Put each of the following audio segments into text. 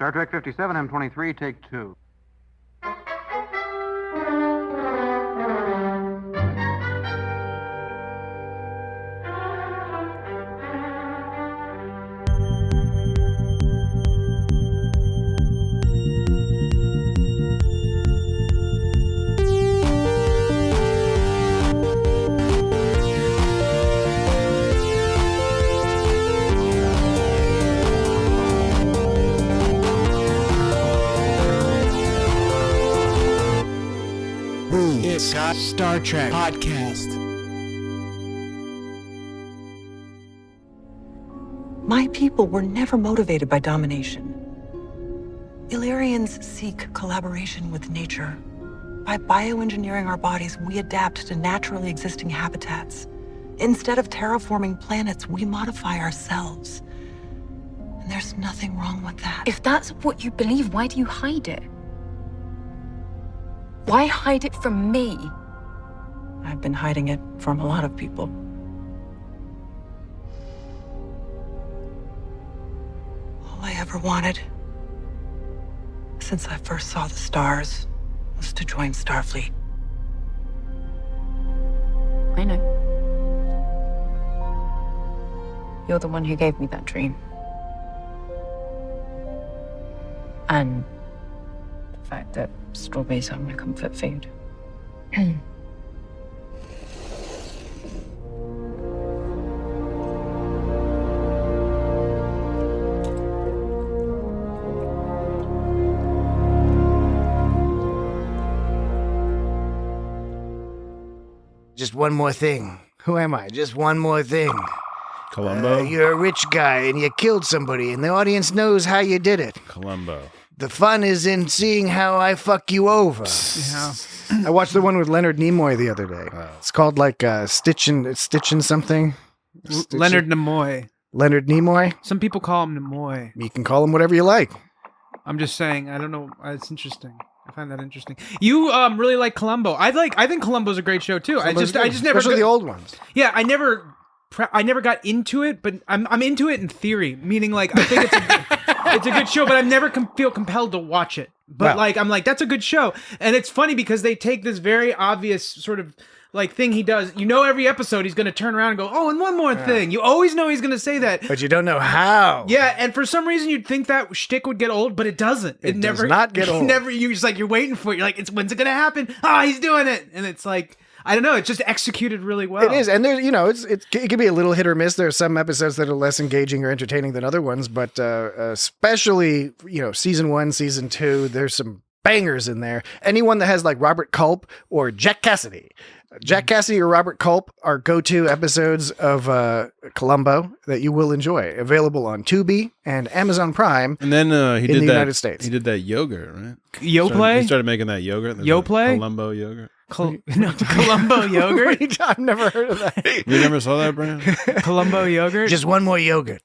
Star Trek 57, M23, take 2. Star Trek Podcast. My people were never motivated by domination. Illyrians seek collaboration with nature. By bioengineering our bodies, we adapt to naturally existing habitats. Instead of terraforming planets, we modify ourselves. And there's nothing wrong with that. If that's what you believe, why do you hide it? Why hide it from me? I've been hiding it from a lot of people. All I ever wanted, since I first saw the stars, was to join Starfleet. I know. You're the one who gave me that dream. And the fact that strawberries are my comfort food. Just one more thing. Who am I? Just one more thing. Columbo? You're a rich guy and you killed somebody and the audience knows how you did it. Columbo. The fun is in seeing how I fuck you over. Yeah. I watched the one with Leonard Nimoy the other day. Wow. It's called like Stitchin' something. Leonard Nimoy. Leonard Nimoy. Some people call him Nimoy. You can call him whatever you like. I'm just saying. I don't know. It's interesting. I find that interesting. You really like Columbo. I think Columbo's a great show too. I just never. Especially the old ones. Yeah, I never got into it, but I'm into it in theory. Meaning, like, I think it's a good show, but I never feel compelled to watch it. But Well. I'm like, that's a good show, and it's funny because they take this very obvious sort of like thing he does. You know, every episode he's going to turn around and go, "Oh, and one more thing." You always know he's going to say that. But you don't know how. Yeah, and for some reason you'd think that shtick would get old, but it doesn't. It does never not get old. Never. You're just like you're waiting for it. You're like, when's it gonna happen? He's doing it, and it's like I don't know. It's just executed really well. It is, and there's it can be a little hit or miss. There are some episodes that are less engaging or entertaining than other ones, but especially season 1, season 2, there's some bangers in there. Anyone that has like Robert Culp or Jack Cassidy. Jack Cassidy or Robert Culp are go-to episodes of Columbo that you will enjoy. Available on Tubi and Amazon Prime. And then he in did the that. United States. He did that yogurt, right? Yoplait? He started making that yogurt. There's Yoplait? a Columbo yogurt. Columbo yogurt. I've never heard of that. You never saw that brand? Columbo yogurt. Just one more yogurt.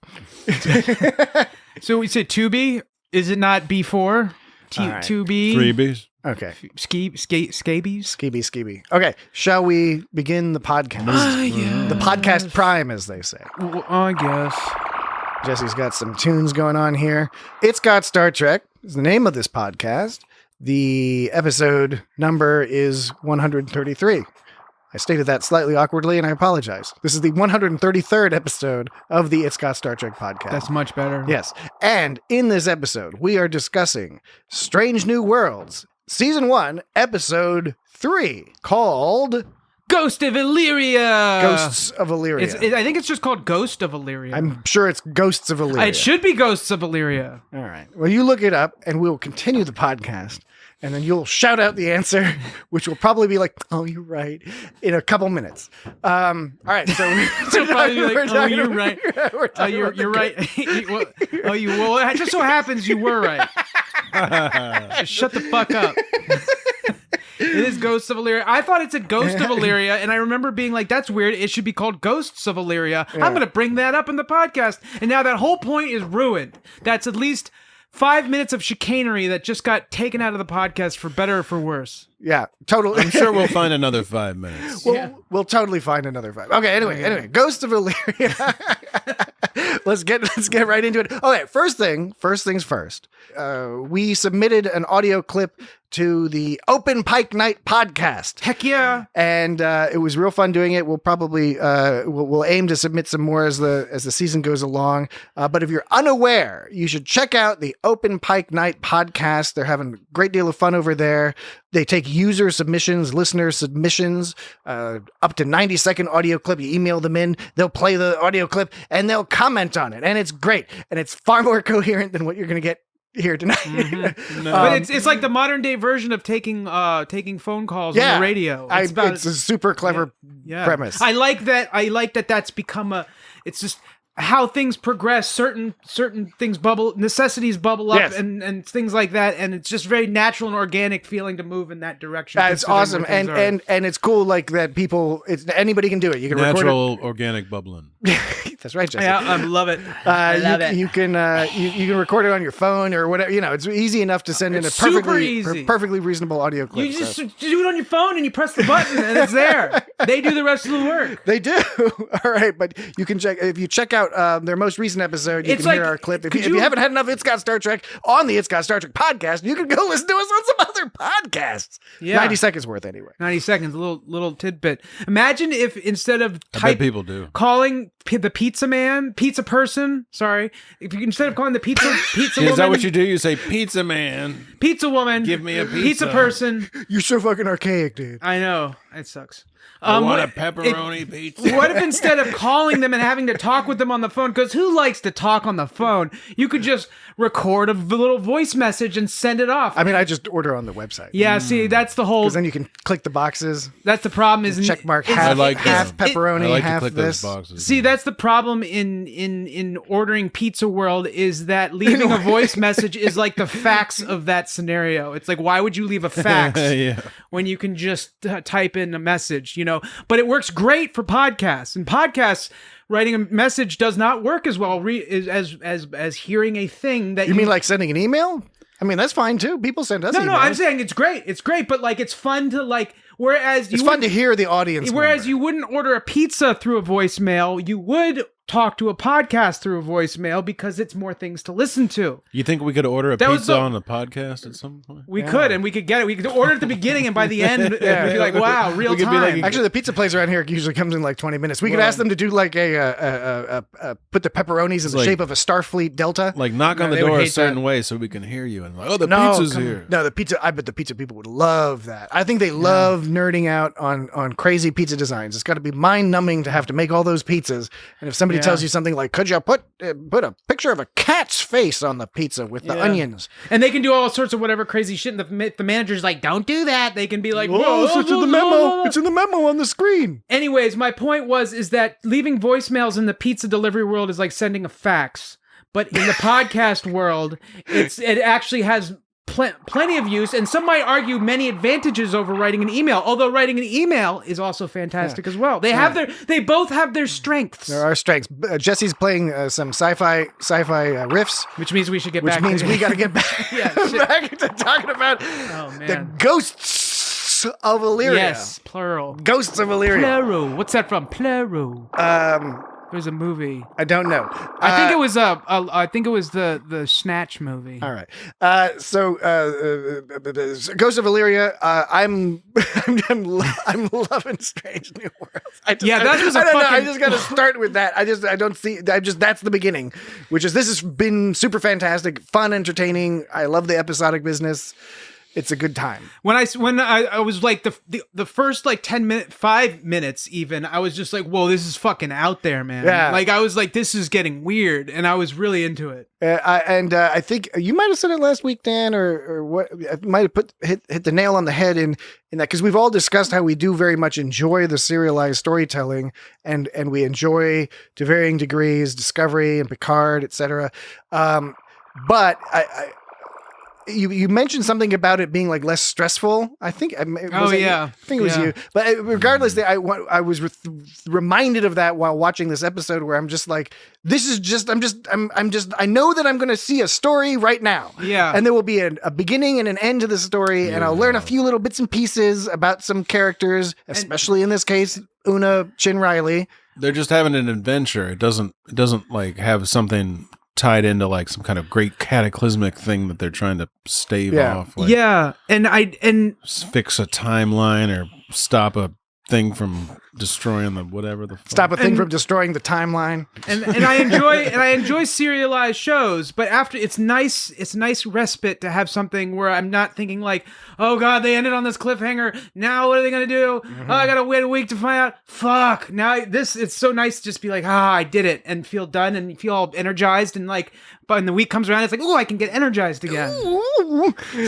So we said Tubi. Is it not B4? All right. Tubi. 3Bs. Okay. Scabies. Skeeby. Okay, shall we begin the podcast? Yeah. The podcast prime, as they say. I guess. Jesse's got some tunes going on here. It's got Star Trek is the name of this podcast. The episode number is 133. I stated that slightly awkwardly, and I apologize. This is the 133rd episode of the It's Got Star Trek podcast. That's much better. Yes. And in this episode, we are discussing Strange New Worlds, Season 1, Episode 3, called Ghost of Illyria. Ghosts of Illyria. I think it's just called Ghost of Illyria. I'm sure it's Ghosts of Illyria. It should be Ghosts of Illyria. All right. Well, you look it up, and we'll continue the podcast, and then you'll shout out the answer, which will probably be like, "Oh, you're right," in a couple minutes. All right. So, you're right. You're right. Well, it just so happens you were right. Just shut the fuck up. It is Ghosts of Illyria. I thought it said Ghost of Illyria, and I remember being like, that's weird. It should be called Ghosts of Illyria. Yeah. I'm going to bring that up in the podcast. And now that whole point is ruined. That's at least 5 minutes of chicanery that just got taken out of the podcast for better or for worse. Yeah, totally. I'm sure we'll find another 5 minutes. We'll totally find another 5. Okay, anyway, Ghost of Illyria. let's get right into it. Okay, first things first. We submitted an audio clip to the Open Pike Night podcast. Heck yeah. And it was real fun doing it. We'll probably we'll aim to submit some more as the season goes along. But if you're unaware, you should check out the Open Pike Night podcast. They're having a great deal of fun over there. They take user submissions, listener submissions, up to 90-second audio clip. You email them in, they'll play the audio clip, and they'll comment on it. And it's great. And it's far more coherent than what you're going to get here tonight. Mm-hmm. No. But it's like the modern day version of taking phone calls on the radio. It's a super clever premise. I like that that's become it's just how things progress, certain things necessities bubble up, and things like that, and it's just very natural and organic feeling to move in that direction. It's awesome, and it's cool like that. Anybody can do it. You can natural record organic bubbling. That's right, Jesse. Yeah, I love it. I love it. You can record it on your phone or whatever. It's easy enough to send in a perfectly reasonable audio clip. You just do it on your phone and you press the button and it's there. They do the rest of the work. They do. All right, but you can check out their most recent episode. You can hear our clip. If you haven't had enough It's Got Star Trek on the It's Got Star Trek podcast, you can go listen to us on some other podcasts. Yeah. 90 seconds worth anyway. 90 seconds, a little tidbit. Imagine if instead of I bet people do. calling the pizza person, sorry, if you instead of calling the pizza woman. Is that what you do? You say pizza man. Pizza woman. Give me a pizza. Pizza person. You're so fucking archaic, dude. I know. It sucks. I want a pepperoni pizza. What if instead of calling them and having to talk with them on the phone, because who likes to talk on the phone, you could just record a little voice message and send it off? I mean, I just order on the website. Yeah, see, that's the whole... Because then you can click the boxes. That's the problem is... Check mark half pepperoni, half click this. those boxes. See, that's the problem in ordering Pizza World is that leaving a voice message is like the fax of that scenario. It's like, why would you leave a fax when you can just type in a message, But it works great for podcasts. And podcasts, writing a message does not work as well as hearing a thing that you mean like sending an email? I mean, that's fine too. People send us emails. No, I'm saying it's great. It's great, but like it's fun to whereas it's fun to hear the audience. Whereas you wouldn't order a pizza through a voicemail, you would talk to a podcast through a voicemail because it's more things to listen to. You think we could order a pizza on a podcast at some point? We could, and we could get it. We could order at the beginning, and by the end, we'd be like, wow, real time. Actually, the pizza place around here usually comes in like 20 minutes. We could ask them to do like put the pepperonis in the shape of a Starfleet Delta. Like knock on the door a certain way so we can hear you. And like, pizza's here. No, I bet the pizza people would love that. I think they love nerding out on crazy pizza designs. It's got to be mind-numbing to have to make all those pizzas. And if somebody tells you something like, could you put a picture of a cat's face on the pizza with the onions? And they can do all sorts of whatever crazy shit. And the manager's like, don't do that. They can be like, it's in the memo. It's in the memo on the screen. Anyways, my point is that leaving voicemails in the pizza delivery world is like sending a fax. But in the podcast world, it actually has plenty of use, and some might argue many advantages over writing an email. Although writing an email is also fantastic as well. They both have their strengths. There are strengths. Jesse's playing some sci-fi riffs, which means we should get back. Which means we got to get back, back to talking about the ghosts of Illyria. Yes, plural. Ghosts of Illyria. Plural. What's that from? Plural. There's a movie. I don't know. I think it was the Snatch movie. All right. So Ghost of Illyria. I'm loving Strange New Worlds. I just got to start with that. That's the beginning, which is this has been super fantastic, fun, entertaining. I love the episodic business. It's a good time. When I was like the first like 5 minutes even, I was just like, whoa, this is fucking out there, man. Yeah. Like I was like, this is getting weird, and I was really into it. I think you might have said it last week, Dan, or what? I might have hit the nail on the head in that, because we've all discussed how we do very much enjoy the serialized storytelling, and we enjoy to varying degrees Discovery and Picard, etc. But You mentioned something about it being like less stressful. I think. I think it was you. But regardless, I was reminded of that while watching this episode, where I'm just like, this is just. I know that I'm going to see a story right now. Yeah. And there will be a beginning and an end to the story, and I'll learn a few little bits and pieces about some characters, especially in this case, Una Chin Riley. they're just having an adventure. It doesn't like have something tied into like some kind of great cataclysmic thing that they're trying to stave off. Like, and fix a timeline or stop a thing from destroying the whatever the fuck. Stop a thing from destroying the timeline. And I enjoy serialized shows, but after it's nice respite to have something where I'm not thinking like, oh god, they ended on this cliffhanger. Now what are they gonna do? Oh, I gotta wait a week to find out. Fuck. Now it's so nice to just be like, I did it and feel done and feel all energized and like. But when the week comes around, it's like, I can get energized again.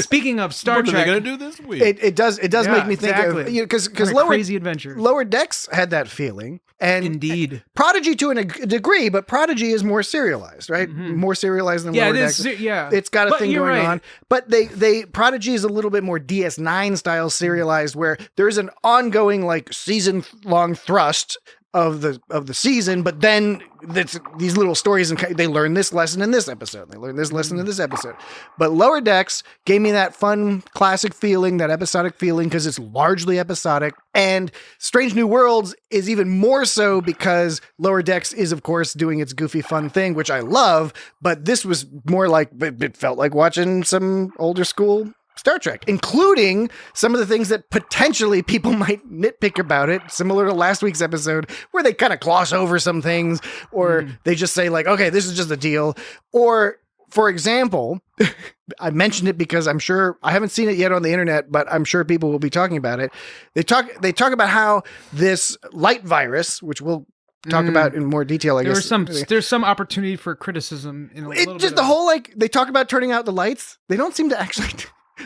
Speaking of Star Trek, what are they gonna do this week? It does make me think of because crazy adventure. Lower Decks had that feeling, and indeed Prodigy to a degree, but Prodigy is more serialized, right? More serialized than Lower Decks. It's got a thing going on, but they Prodigy is a little bit more DS9 style serialized, where there's an ongoing like season long thrust of the season, but then it's these little stories and they learn this lesson in this episode. They learn this lesson in this episode. But Lower Decks gave me that fun classic feeling, that episodic feeling, because it's largely episodic. And Strange New Worlds is even more so because Lower Decks is, of course, doing its goofy fun thing, which I love. But this was more like, it felt like watching some older school Star Trek, including some of the things that potentially people might nitpick about it, similar to last week's episode, where they kind of gloss over some things, or they just say like, okay, this is just a deal. Or, for example, I mentioned it because I'm sure I haven't seen it yet on the internet, but I'm sure people will be talking about it. They talk about how this light virus, which we'll talk about in more detail, I guess. There's some opportunity for criticism in a little bit. Just the whole, like, they talk about turning out the lights. They don't seem to actually...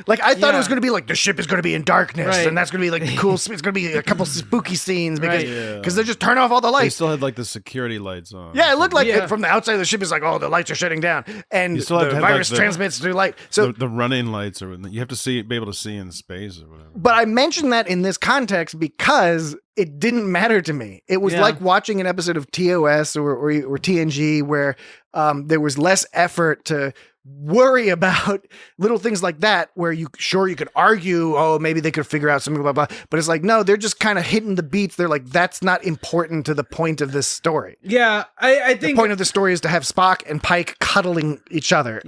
Like, I thought it was going to be like the ship is going to be in darkness, and that's going to be like cool. It's going to be a couple spooky scenes because they just turn off all the lights. They still had like the security lights on. Yeah, it looked like it from the outside of the ship is like, the lights are shutting down, and the virus transmits through light. So the running lights are you have to be able to see in space or whatever. But I mentioned that in this context because it didn't matter to me. It was like watching an episode of TOS or TNG where there was less effort to worry about little things like that, where you could argue, maybe they could figure out something, blah, blah, but it's like, no, they're just kind of hitting the beats. They're like, that's not important to the point of this story. Yeah, I think the point of the story is to have Spock and Pike cuddling each other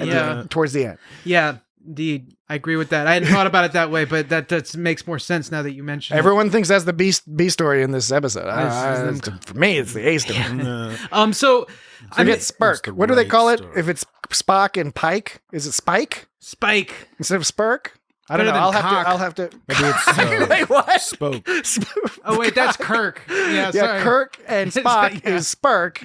towards the end. Yeah, indeed. I agree with that. I hadn't thought about it that way, but that makes more sense now that you mentioned Everyone thinks that's the B story in this episode. For me, it's the A story. So forget Spurk. What do they call it? If it's Spock and Pike, is it Spike? Spike instead of Spurk? I don't know. I'll have to. Maybe it's wait, what? Spoke. Oh wait, that's Kirk. Yeah, sorry. Kirk and Spock is Spurk.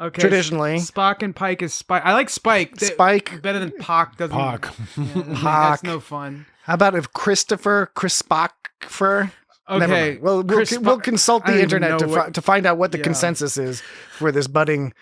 Okay. Traditionally, Spock and Pike is Spike. I like Spike. Spike better than Pock. Doesn't Pock. That's no fun. How about if Chris Spockfer? Okay. Well, we'll consult the internet to find out what the consensus is for this budding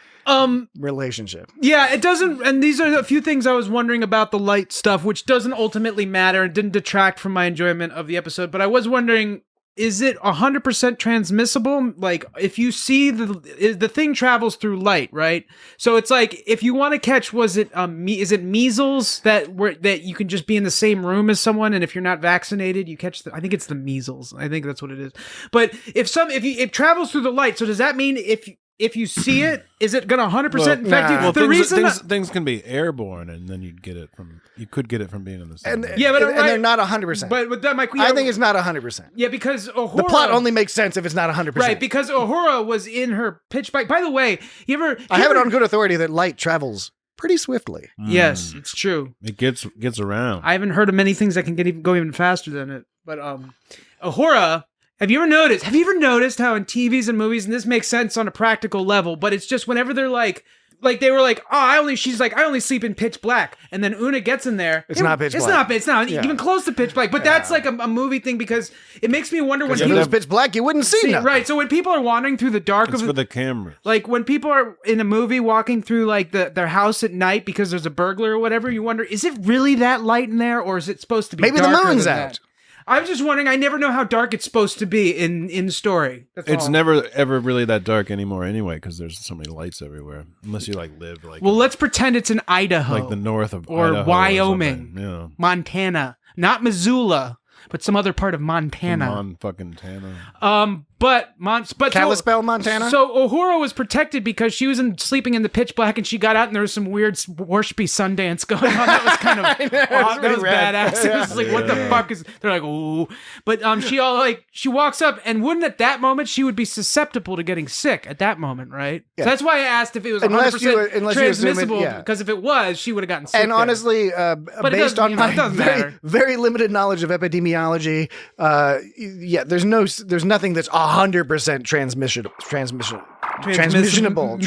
relationship. Yeah, it doesn't. And these are a few things I was wondering about the light stuff, which doesn't ultimately matter and didn't detract from my enjoyment of the episode. But I was wondering, is it 100% transmissible? Like, if you see the thing travels through light, right? So it's like, if you want to catch, is it measles that you can just be in the same room as someone, and if you're not vaccinated, you catch I think it's the measles. I think that's what it is. But if it travels through the light, so does that mean if you see it, is it going to 100% infect you? Well, things can be airborne, and then you could get it from being in the same room. Yeah, but they're not 100%. But with that, I think it's not 100%. Yeah, because Uhura, the plot only makes sense if it's not 100%. Right, because Uhura was in her pitch black. By the way, I have it on good authority that light travels pretty swiftly. Yes, it's true. It gets around. I haven't heard of many things that can go even faster than it. But Uhura. Have you ever noticed how in TVs and movies, and this makes sense on a practical level, but it's just whenever they're like they were like, I only sleep in pitch black, and then Una gets in there. It's not pitch black. It's not even close to pitch black. But that's like a movie thing, because it makes me wonder when if it was pitch black, you wouldn't see nothing. Right. So when people are wandering through the dark for the camera, like when people are in a movie walking through like their house at night because there's a burglar or whatever, you wonder, is it really that light in there, or is it supposed to be? Maybe the moon's out. I'm just wondering, I never know how dark it's supposed to be in story. It's never ever really that dark anymore anyway, because there's so many lights everywhere. Unless you live Well, let's pretend it's in Idaho. Like the north of or Idaho Wyoming. Or Montana. Not Missoula, but some other part of Montana. Fucking Tana. But Kalispell, Montana? So Uhura was protected because she was sleeping in the pitch black, and she got out, and there was some weird worshipy Sundance going on. That was kind of that was badass. It was like, what the fuck is? They're like, ooh, but she walks up, and wouldn't at that moment she would be susceptible to getting sick at that moment, right? Yeah. So that's why I asked if it was 100% transmissible, because if it was, she would have gotten sick. And honestly, based on my very limited knowledge of epidemiology, there's nothing that's 100% transmissible. Transmissionable.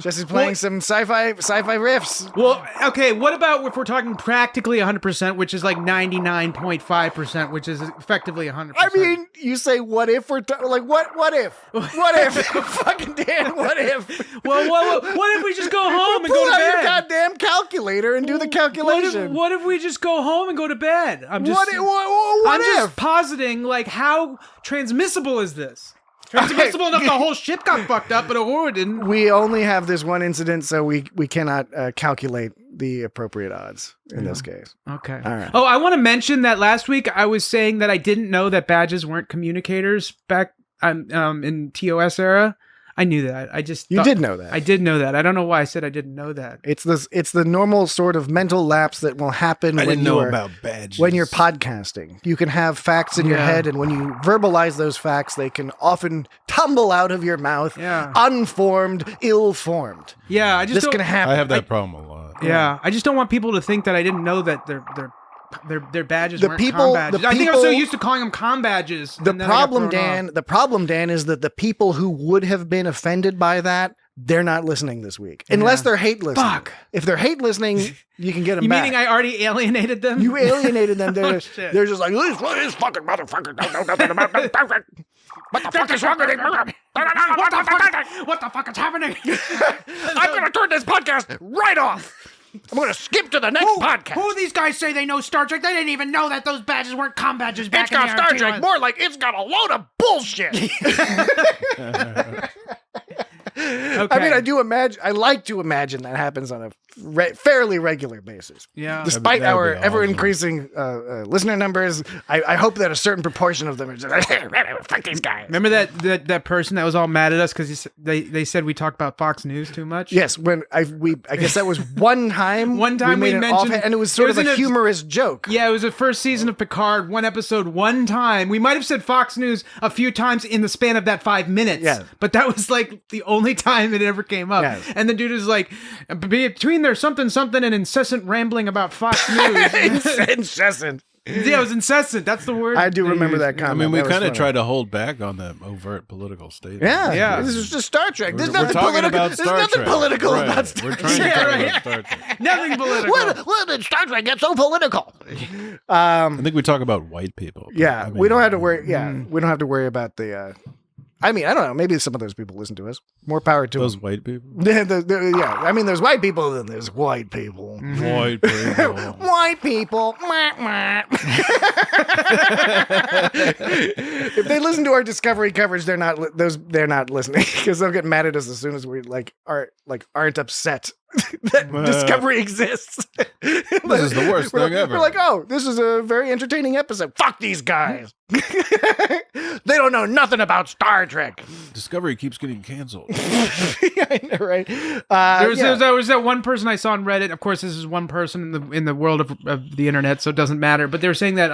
Jesse's playing some sci-fi riffs. Well, okay, what about if we're talking practically 100%, which is like 99.5%, which is effectively 100%? I mean, you say, what if we're like, what if? What if? Fucking Dan, what if? Well, what if we just go home and go to Pull out bed? your goddamn calculator and do the calculation. What if we just go home and go to bed? I'm just positing, like, how transmissible is this? Transmissible enough the whole ship got fucked up, but Uhura didn't. We only have this one incident, so we cannot calculate the appropriate odds in this case. Okay. All right. Oh, I want to mention that last week I was saying that I didn't know that badges weren't communicators back in TOS era. I knew that. You did know that. I did know that. I don't know why I said I didn't know that. It's the normal sort of mental lapse that will happen when you're podcasting. You can have facts in your head, and when you verbalize those facts, they can often tumble out of your mouth, unformed, ill-formed. Yeah, this can happen. I have that problem a lot. Yeah, I just don't want people to think that I didn't know that their badges weren't com badges. I think I'm so used to calling them com badges. The problem, Dan, is that the people who would have been offended by that, they're not listening this week. Unless they're hate listening. Fuck. If they're hate listening, you can get them back. Meaning I already alienated them? You alienated them. They're just like, This fucking motherfucker don't know nothing about that. What the fuck is wrong with him? What the fuck is happening? I'm going to turn this podcast right off. I'm going to skip to the next podcast. Who these guys say they know Star Trek? They didn't even know that those badges weren't com badges back It's got in Star Trek. More like it's got a load of bullshit. Okay. I mean, I like to imagine that happens on a fairly regular basis. Yeah. Despite That would our be awesome. ever-increasing listener numbers, I hope that a certain proportion of them are just, Fuck these guys. Remember that person that was all mad at us because they said we talked about Fox News too much? yes, when I guess that was one time. One time we made an mentioned- and it was sort of a humorous joke. Yeah, it was the first season of Picard, one episode, one time. We might have said Fox News a few times in the span of that 5 minutes. Yeah. But that was like the only time it ever came up. Yeah. And the dude is like, between their something and incessant rambling about Fox News. Incessant. Yeah, it was incessant. That's the word. I do remember that I comment. mean, we That was kind of funny. tried to hold back on that overt political statement. Yeah, Yeah. This is just Star Trek. There's We're nothing talking political. about There's Star nothing Trek. political Right. about Star We're Trek. trying to Yeah, talk right. about Star Trek. Nothing political. When did Star Trek get so political? I think we talk about white people. but, Yeah, I mean, we don't have to worry. Yeah, we don't have to worry about the. I mean, I don't know. Maybe some of those people listen to us. More power to those them. white people. Yeah, I mean, there's white people, then there's white people. White people. White people. Mwah, mwah. If they listen to our Discovery coverage, they're not listening because they'll get mad at us as soon as we aren't upset that Discovery exists. This is the worst thing ever. We're like, oh, this is a very entertaining episode. Fuck these guys. They don't know nothing about Star Trek. Discovery keeps getting canceled. I know, right? There was that one person I saw on Reddit. Of course, this is one person in the world of the internet, so it doesn't matter. But they were saying that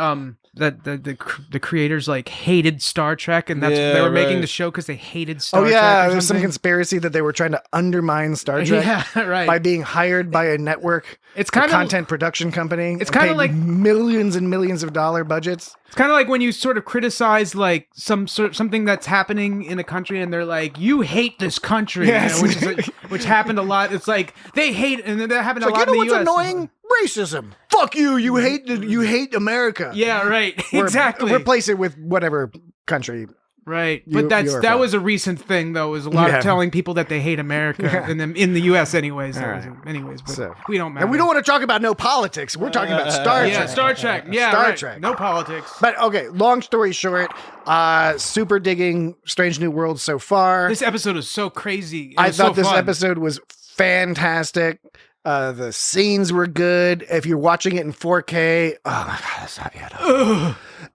that the creators like hated Star Trek, and they were making the show because they hated Star Trek. Oh yeah, or there's some something. conspiracy that they were trying to undermine Star Trek. Yeah, right. By being hired by a network, It's kind a of content production company. It's kind of like millions and millions of dollar budgets. It's kind of like when you sort of criticize like something that's happening in a country, and they're like, "You hate this country," Yes. you know, which happened a lot. It's like they hate, and that happened a Like, lot you know in the what's U.S. annoying? Racism. Fuck you. You hate America. Yeah, right. Exactly. Replace it with whatever country. Right, You- but you are that fine. was a recent thing, though. Was a lot Yeah. of telling people that they hate America in the U.S. Anyways. That All was- right. anyways, but So- we don't matter. And we don't want to talk about no politics. We're talking about Star Trek. Yeah, Star Trek. Yeah, Star right. Trek. No politics. But okay, long story short, super digging Strange New Worlds so far. This episode is so crazy. It I was thought so this fun. episode was fantastic. The scenes were good. If you're watching it in 4K, oh my God, it's so beautiful.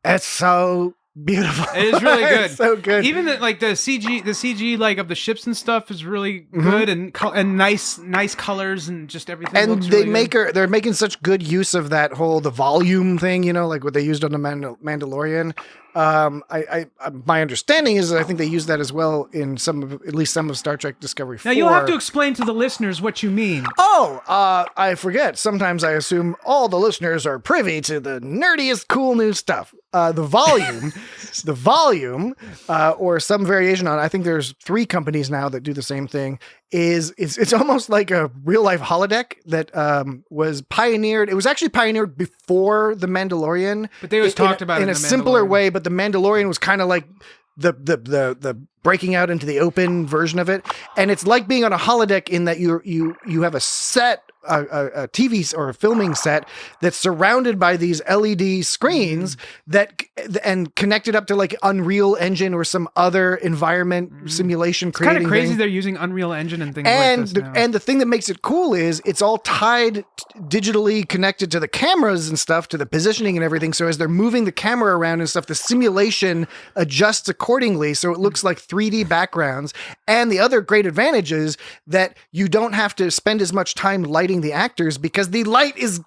It's so beautiful. It is really good. It's so good. Even the CG like of the ships and stuff is really good and nice colors and just everything. And looks they really good. they're making such good use of that the volume thing, like what they used on the Mandalorian. My understanding is that I think they use that as well in at least some of Star Trek Discovery 4. Now you'll have to explain to the listeners what you mean. I forget. Sometimes I assume all the listeners are privy to the nerdiest, cool new stuff. The volume, or some variation on. I think there's 3 companies now that do the same thing. It's almost like a real life holodeck that was pioneered. It was actually pioneered before the Mandalorian, but they always talked about it in a simpler way. But the Mandalorian was kind of like the breaking out into the open version of it, and it's like being on a holodeck in that you have a set. A TV or a filming set that's surrounded by these LED screens and connected up to like Unreal Engine or some other environment simulation creating kind of crazy thing. They're using Unreal Engine and things like this now. And the thing that makes it cool is it's all tied digitally connected to the cameras and stuff, to the positioning and everything. So as they're moving the camera around and stuff, the simulation adjusts accordingly so it looks like 3D backgrounds. And the other great advantage is that you don't have to spend as much time lighting the actors because the light is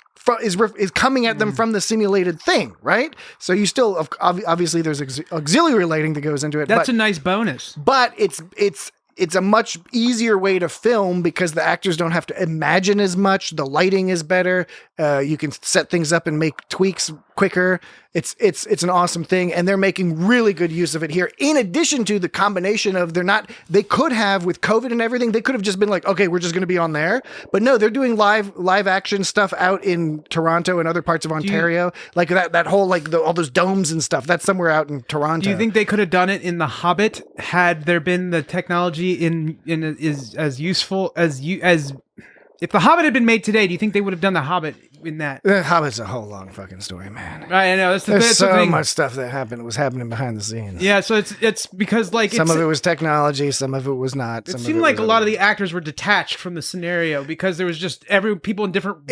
coming at them from the simulated thing, right? So you still obviously there's auxiliary lighting that goes into it. That's a nice bonus. But it's a much easier way to film because the actors don't have to imagine as much. The lighting is better. You can set things up and make tweaks quicker. It's an awesome thing. And they're making really good use of it here. In addition to the combination of they could have with COVID and everything, they could have just been like, okay, we're just going to be on there. But no, they're doing live action stuff out in Toronto and other parts of Ontario. Like that whole, like all those domes and stuff. That's somewhere out in Toronto. Do you think they could have done it in The Hobbit had there been the technology is as useful as if The Hobbit had been made today? Do you think they would have done The Hobbit in that? The Hobbit's a whole long fucking story, man. Right, I know. That's There's so the thing. much stuff that was happening behind the scenes. Yeah, so it's because like some of it was technology, some of it was not. It seemed like a lot of the actors were detached from the scenario because there was just people in different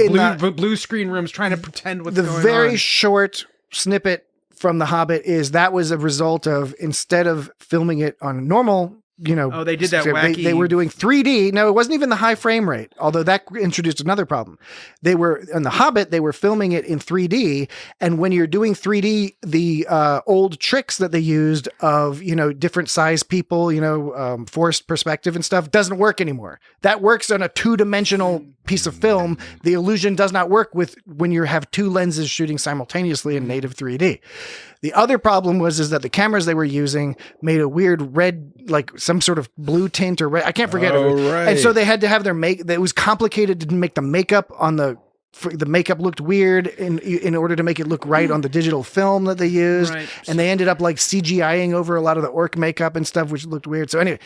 blue screen rooms trying to pretend what's going on. The very short snippet from The Hobbit that was a result of, instead of filming it on normal, they did that wacky. They were doing 3D. No, it wasn't even the high frame rate, although that introduced another problem. They were on The Hobbit, they were filming it in 3D. And when you're doing 3D, the old tricks that they used of, different size people, forced perspective and stuff doesn't work anymore. That works on a 2-dimensional piece of film. The illusion does not work when you have 2 lenses shooting simultaneously in native 3D. The other problem is that the cameras they were using made a weird red, like some sort of blue tint or red. I can't forget it. Right. And so they had to have it was complicated to make the makeup on the makeup looked weird in order to make it look right on the digital film that they used. Right. And they ended up like CGIing over a lot of the orc makeup and stuff, which looked weird. So anyway,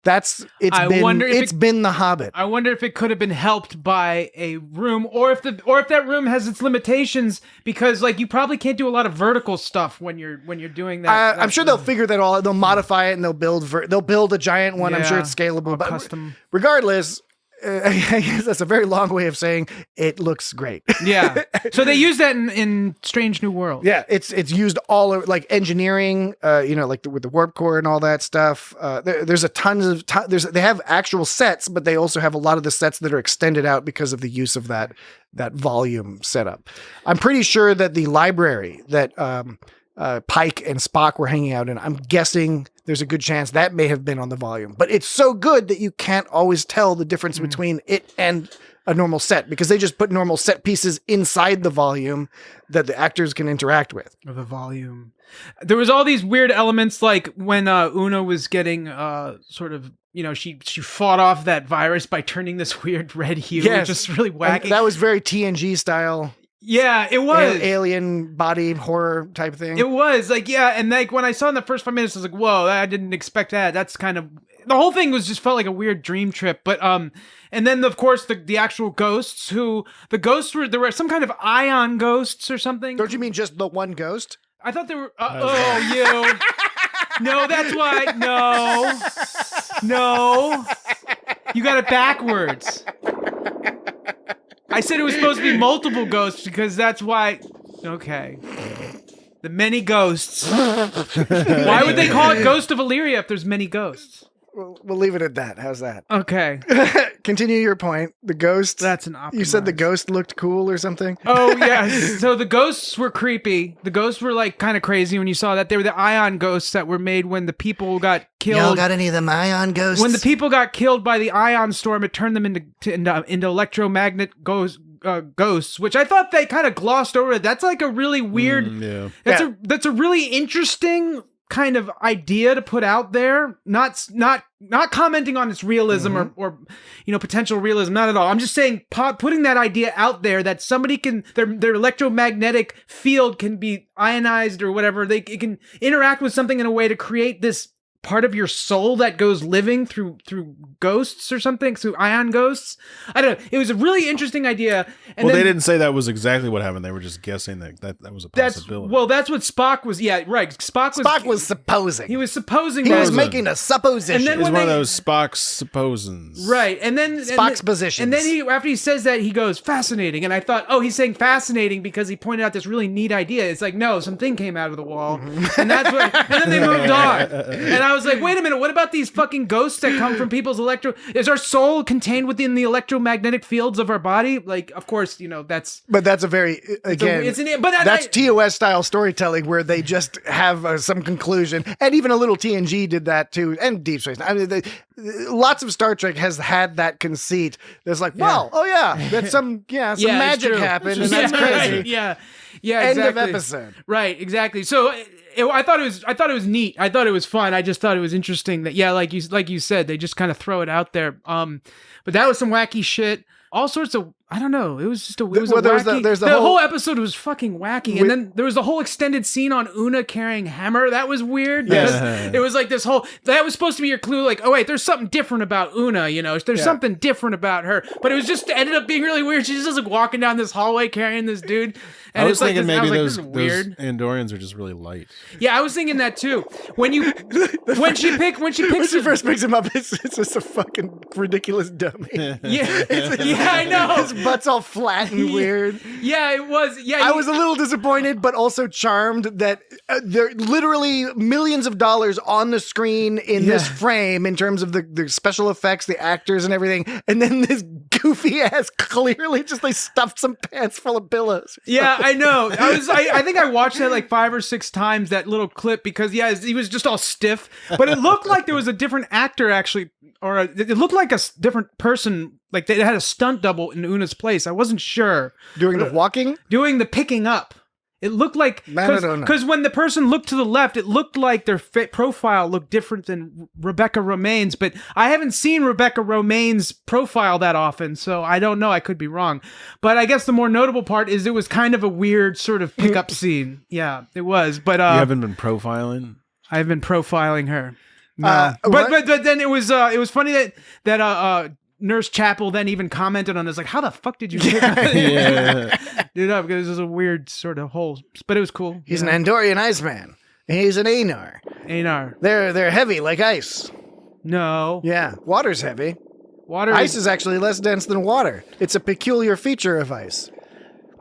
it's been The Hobbit. I wonder if it could have been helped by a room, or if that room has its limitations, because like you probably can't do a lot of vertical stuff when you're doing that. I'm sure they'll figure that all. They'll modify it and they'll build a giant one. Yeah, I'm sure it's scalable, but custom. Regardless. I guess that's a very long way of saying it looks great. Yeah. So they use that in Strange New World. Yeah, it's used all over, like engineering, like with the warp core and all that stuff. There's a tons of they have actual sets, but they also have a lot of the sets that are extended out because of the use of that volume setup. I'm pretty sure that the library that Pike and Spock were hanging out in, I'm guessing there's a good chance that may have been on the volume. But it's so good that you can't always tell the difference between it and a normal set, because they just put normal set pieces inside the volume that the actors can interact with. Or the volume. There was all these weird elements, like when Una was getting sort of, she fought off that virus by turning this weird red hue, which is really wacky. And that was very TNG style. Yeah, it was alien body horror type thing. It was like, yeah, and like when I saw in the first 5 minutes, I was like, "Whoa, I didn't expect that." That's kind of the whole thing was just felt like a weird dream trip. But and then of course the actual ghosts. There were some kind of ion ghosts or something. Don't you mean just the one ghost? I thought they were. No, that's why. No, you got it backwards. I said it was supposed to be multiple ghosts because that's why. Okay. The many ghosts. Why would they call it Ghost of Illyria if there's many ghosts? We'll leave it at that. How's that? Okay. Continue your point. The ghost. That's an optimized. You said the ghost looked cool or something? Oh, yeah. So the ghosts were creepy. The ghosts were like kind of crazy when you saw that. They were the ion ghosts that were made when the people got killed. Y'all got any of them ion ghosts? When the people got killed by the ion storm, it turned them into electromagnet ghosts, which I thought they kind of glossed over. That's like a really weird. That's a really interesting kind of idea to put out there. Not commenting on its realism or potential realism. Not at all. I'm just saying putting that idea out there that somebody can their electromagnetic field can be ionized or whatever. It can interact with something in a way to create this part of your soul that goes living through ghosts or something, through ion ghosts. I don't know. It was a really interesting idea. And they didn't say that was exactly what happened. They were just guessing that was a possibility. That's what Spock was. Yeah, right. Spock was supposing. He was supposing. He was making a supposition. And then it was one of those Spock's supposons. Right, and then Spock's positions. And then after he says that, he goes fascinating, and I thought, oh, he's saying fascinating because he pointed out this really neat idea. It's like, no, something came out of the wall, and that's what. And then they moved on, and I was like, wait a minute, what about these fucking ghosts that come from people's Is our soul contained within the electromagnetic fields of our body? Like, of course, that's. But that's a very that's TOS style storytelling where they just have some conclusion, and even a little TNG did that too, and Deep Space. I mean, lots of Star Trek has had that conceit. There's like, that's some magic happened, and that's crazy. Right, yeah, End exactly. of episode. Right, exactly. So I thought it was neat. I thought it was fun. I just thought it was interesting that like you said, they just kind of throw it out there. But that was some wacky shit. All sorts of, I don't know. It was just the whole episode was fucking wacky. And then there was the whole extended scene on Una carrying hammer. That was weird. Because it was like this whole, that was supposed to be your clue. Like, oh wait, there's something different about Una, there's something different about her. But it was just ended up being really weird. She's just like walking down this hallway carrying this dude. And I was thinking maybe those weird. Andorians are just really light. Yeah, I was thinking that too. When she first picks him up, it's just a fucking ridiculous dummy. I know. His butt's all flat and weird. Yeah, it was. Yeah, I was a little disappointed, but also charmed that there are literally millions of dollars on the screen in this frame in terms of the special effects, the actors, and everything. And then this goofy ass clearly just they stuffed some pants full of pillows. Yeah, I know. I think I watched that like 5 or 6 times, that little clip, because he was just all stiff. But it looked like there was a different actor actually, it looked like a different person. Like they had a stunt double in Una's place. I wasn't sure. Doing the walking? Doing the picking up. It looked like, because when the person looked to the left, it looked like their profile looked different than Rebecca Romaine's, but I haven't seen Rebecca Romaine's profile that often, so I don't know. I could be wrong. But I guess the more notable part is it was kind of a weird sort of pickup scene. Yeah, it was. But you haven't been profiling? I've been profiling her. No. But then it was funny that Nurse Chapel then even commented on this, like, how the fuck did you do that? Dude, because it was a weird sort of hole, but it was cool. He's an Andorian Iceman. He's an Anar. They're heavy like ice. No. Yeah, water's heavy. Ice is actually less dense than water. It's a peculiar feature of ice.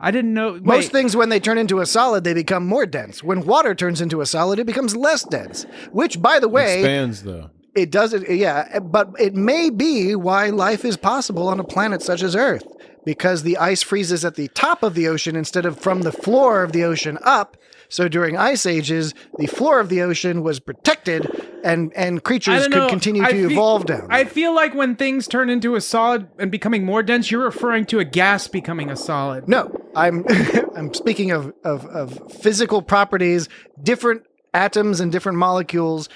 I didn't know. Most things, when they turn into a solid, they become more dense. When water turns into a solid, it becomes less dense. Which, by the way, expands though. It does it, yeah, but it may be why life is possible on a planet such as Earth, because the ice freezes at the top of the ocean instead of from the floor of the ocean up. So during ice ages, the floor of the ocean was protected, and creatures could continue to evolve down there. I feel like when things turn into a solid and becoming more dense, you're referring to a gas becoming a solid. No, I'm I'm speaking of physical properties. Different atoms and different molecules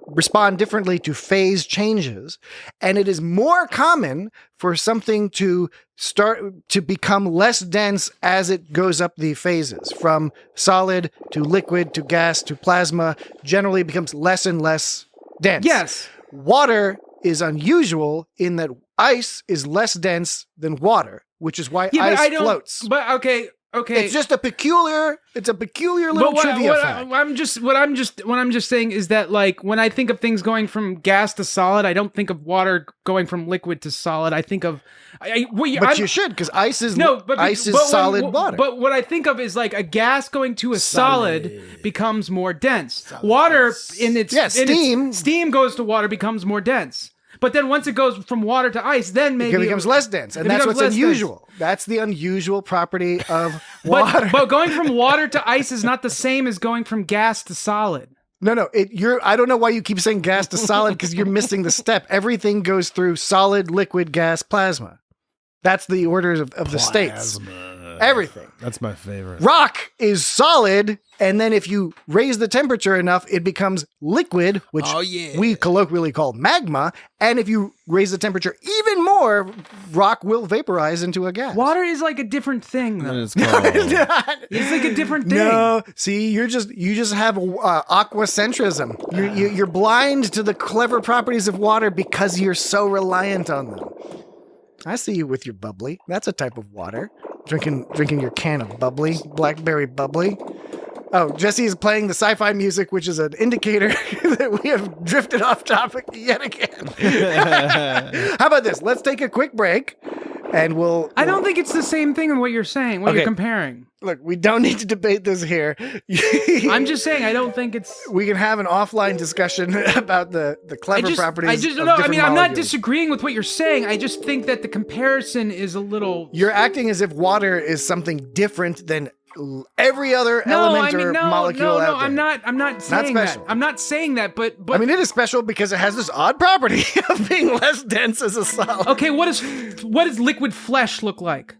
respond differently to phase changes, and it is more common for something to start to become less dense as it goes up the phases from solid to liquid to gas to plasma. Generally becomes less and less dense. Yes. Water is unusual in that ice is less dense than water, which is why ice floats. But okay, Okay. It's just a peculiar little trivia fact. what I'm just saying is that, like, when I think of things going from gas to solid, I don't think of water going from liquid to solid. I think of But you should, because ice is solid water. But what I think of is like a gas going to a solid becomes more dense. Water steam goes to water becomes more dense. But then once it goes from water to ice, then maybe it becomes less dense, and that's what's unusual. That's the unusual property of water. But going from water to ice is not the same as going from gas to solid. No. I don't know why you keep saying gas to solid, because you're missing the step. Everything goes through solid, liquid, gas, plasma. That's the orders of the states. Everything. That's my favorite. Rock is solid, and then if you raise the temperature enough, it becomes liquid, which we colloquially call magma. And if you raise the temperature even more, rock will vaporize into a gas. Water is like a different thing, though. It's called. It's like a different thing. No, see, you just have aquacentrism. You're blind to the clever properties of water because you're so reliant on them. I see you with your bubbly. That's a type of water. Drinking your can of bubbly, blackberry bubbly. Oh, Jesse is playing the sci-fi music, which is an indicator that we have drifted off topic yet again. How about this? Let's take a quick break, and I don't think it's the same thing in what you're saying, what you're comparing. Look, we don't need to debate this here. I'm just saying, I don't think it's... We can have an offline discussion about the clever properties of different I'm not molecules. disagreeing with what you're saying. I just think that the comparison is a little... You're acting as if water is something different than every other element or molecule out there. I'm not saying that. I'm not saying that, but I mean, it is special because it has this odd property of being less dense as a solid. Okay, what does liquid flesh look like?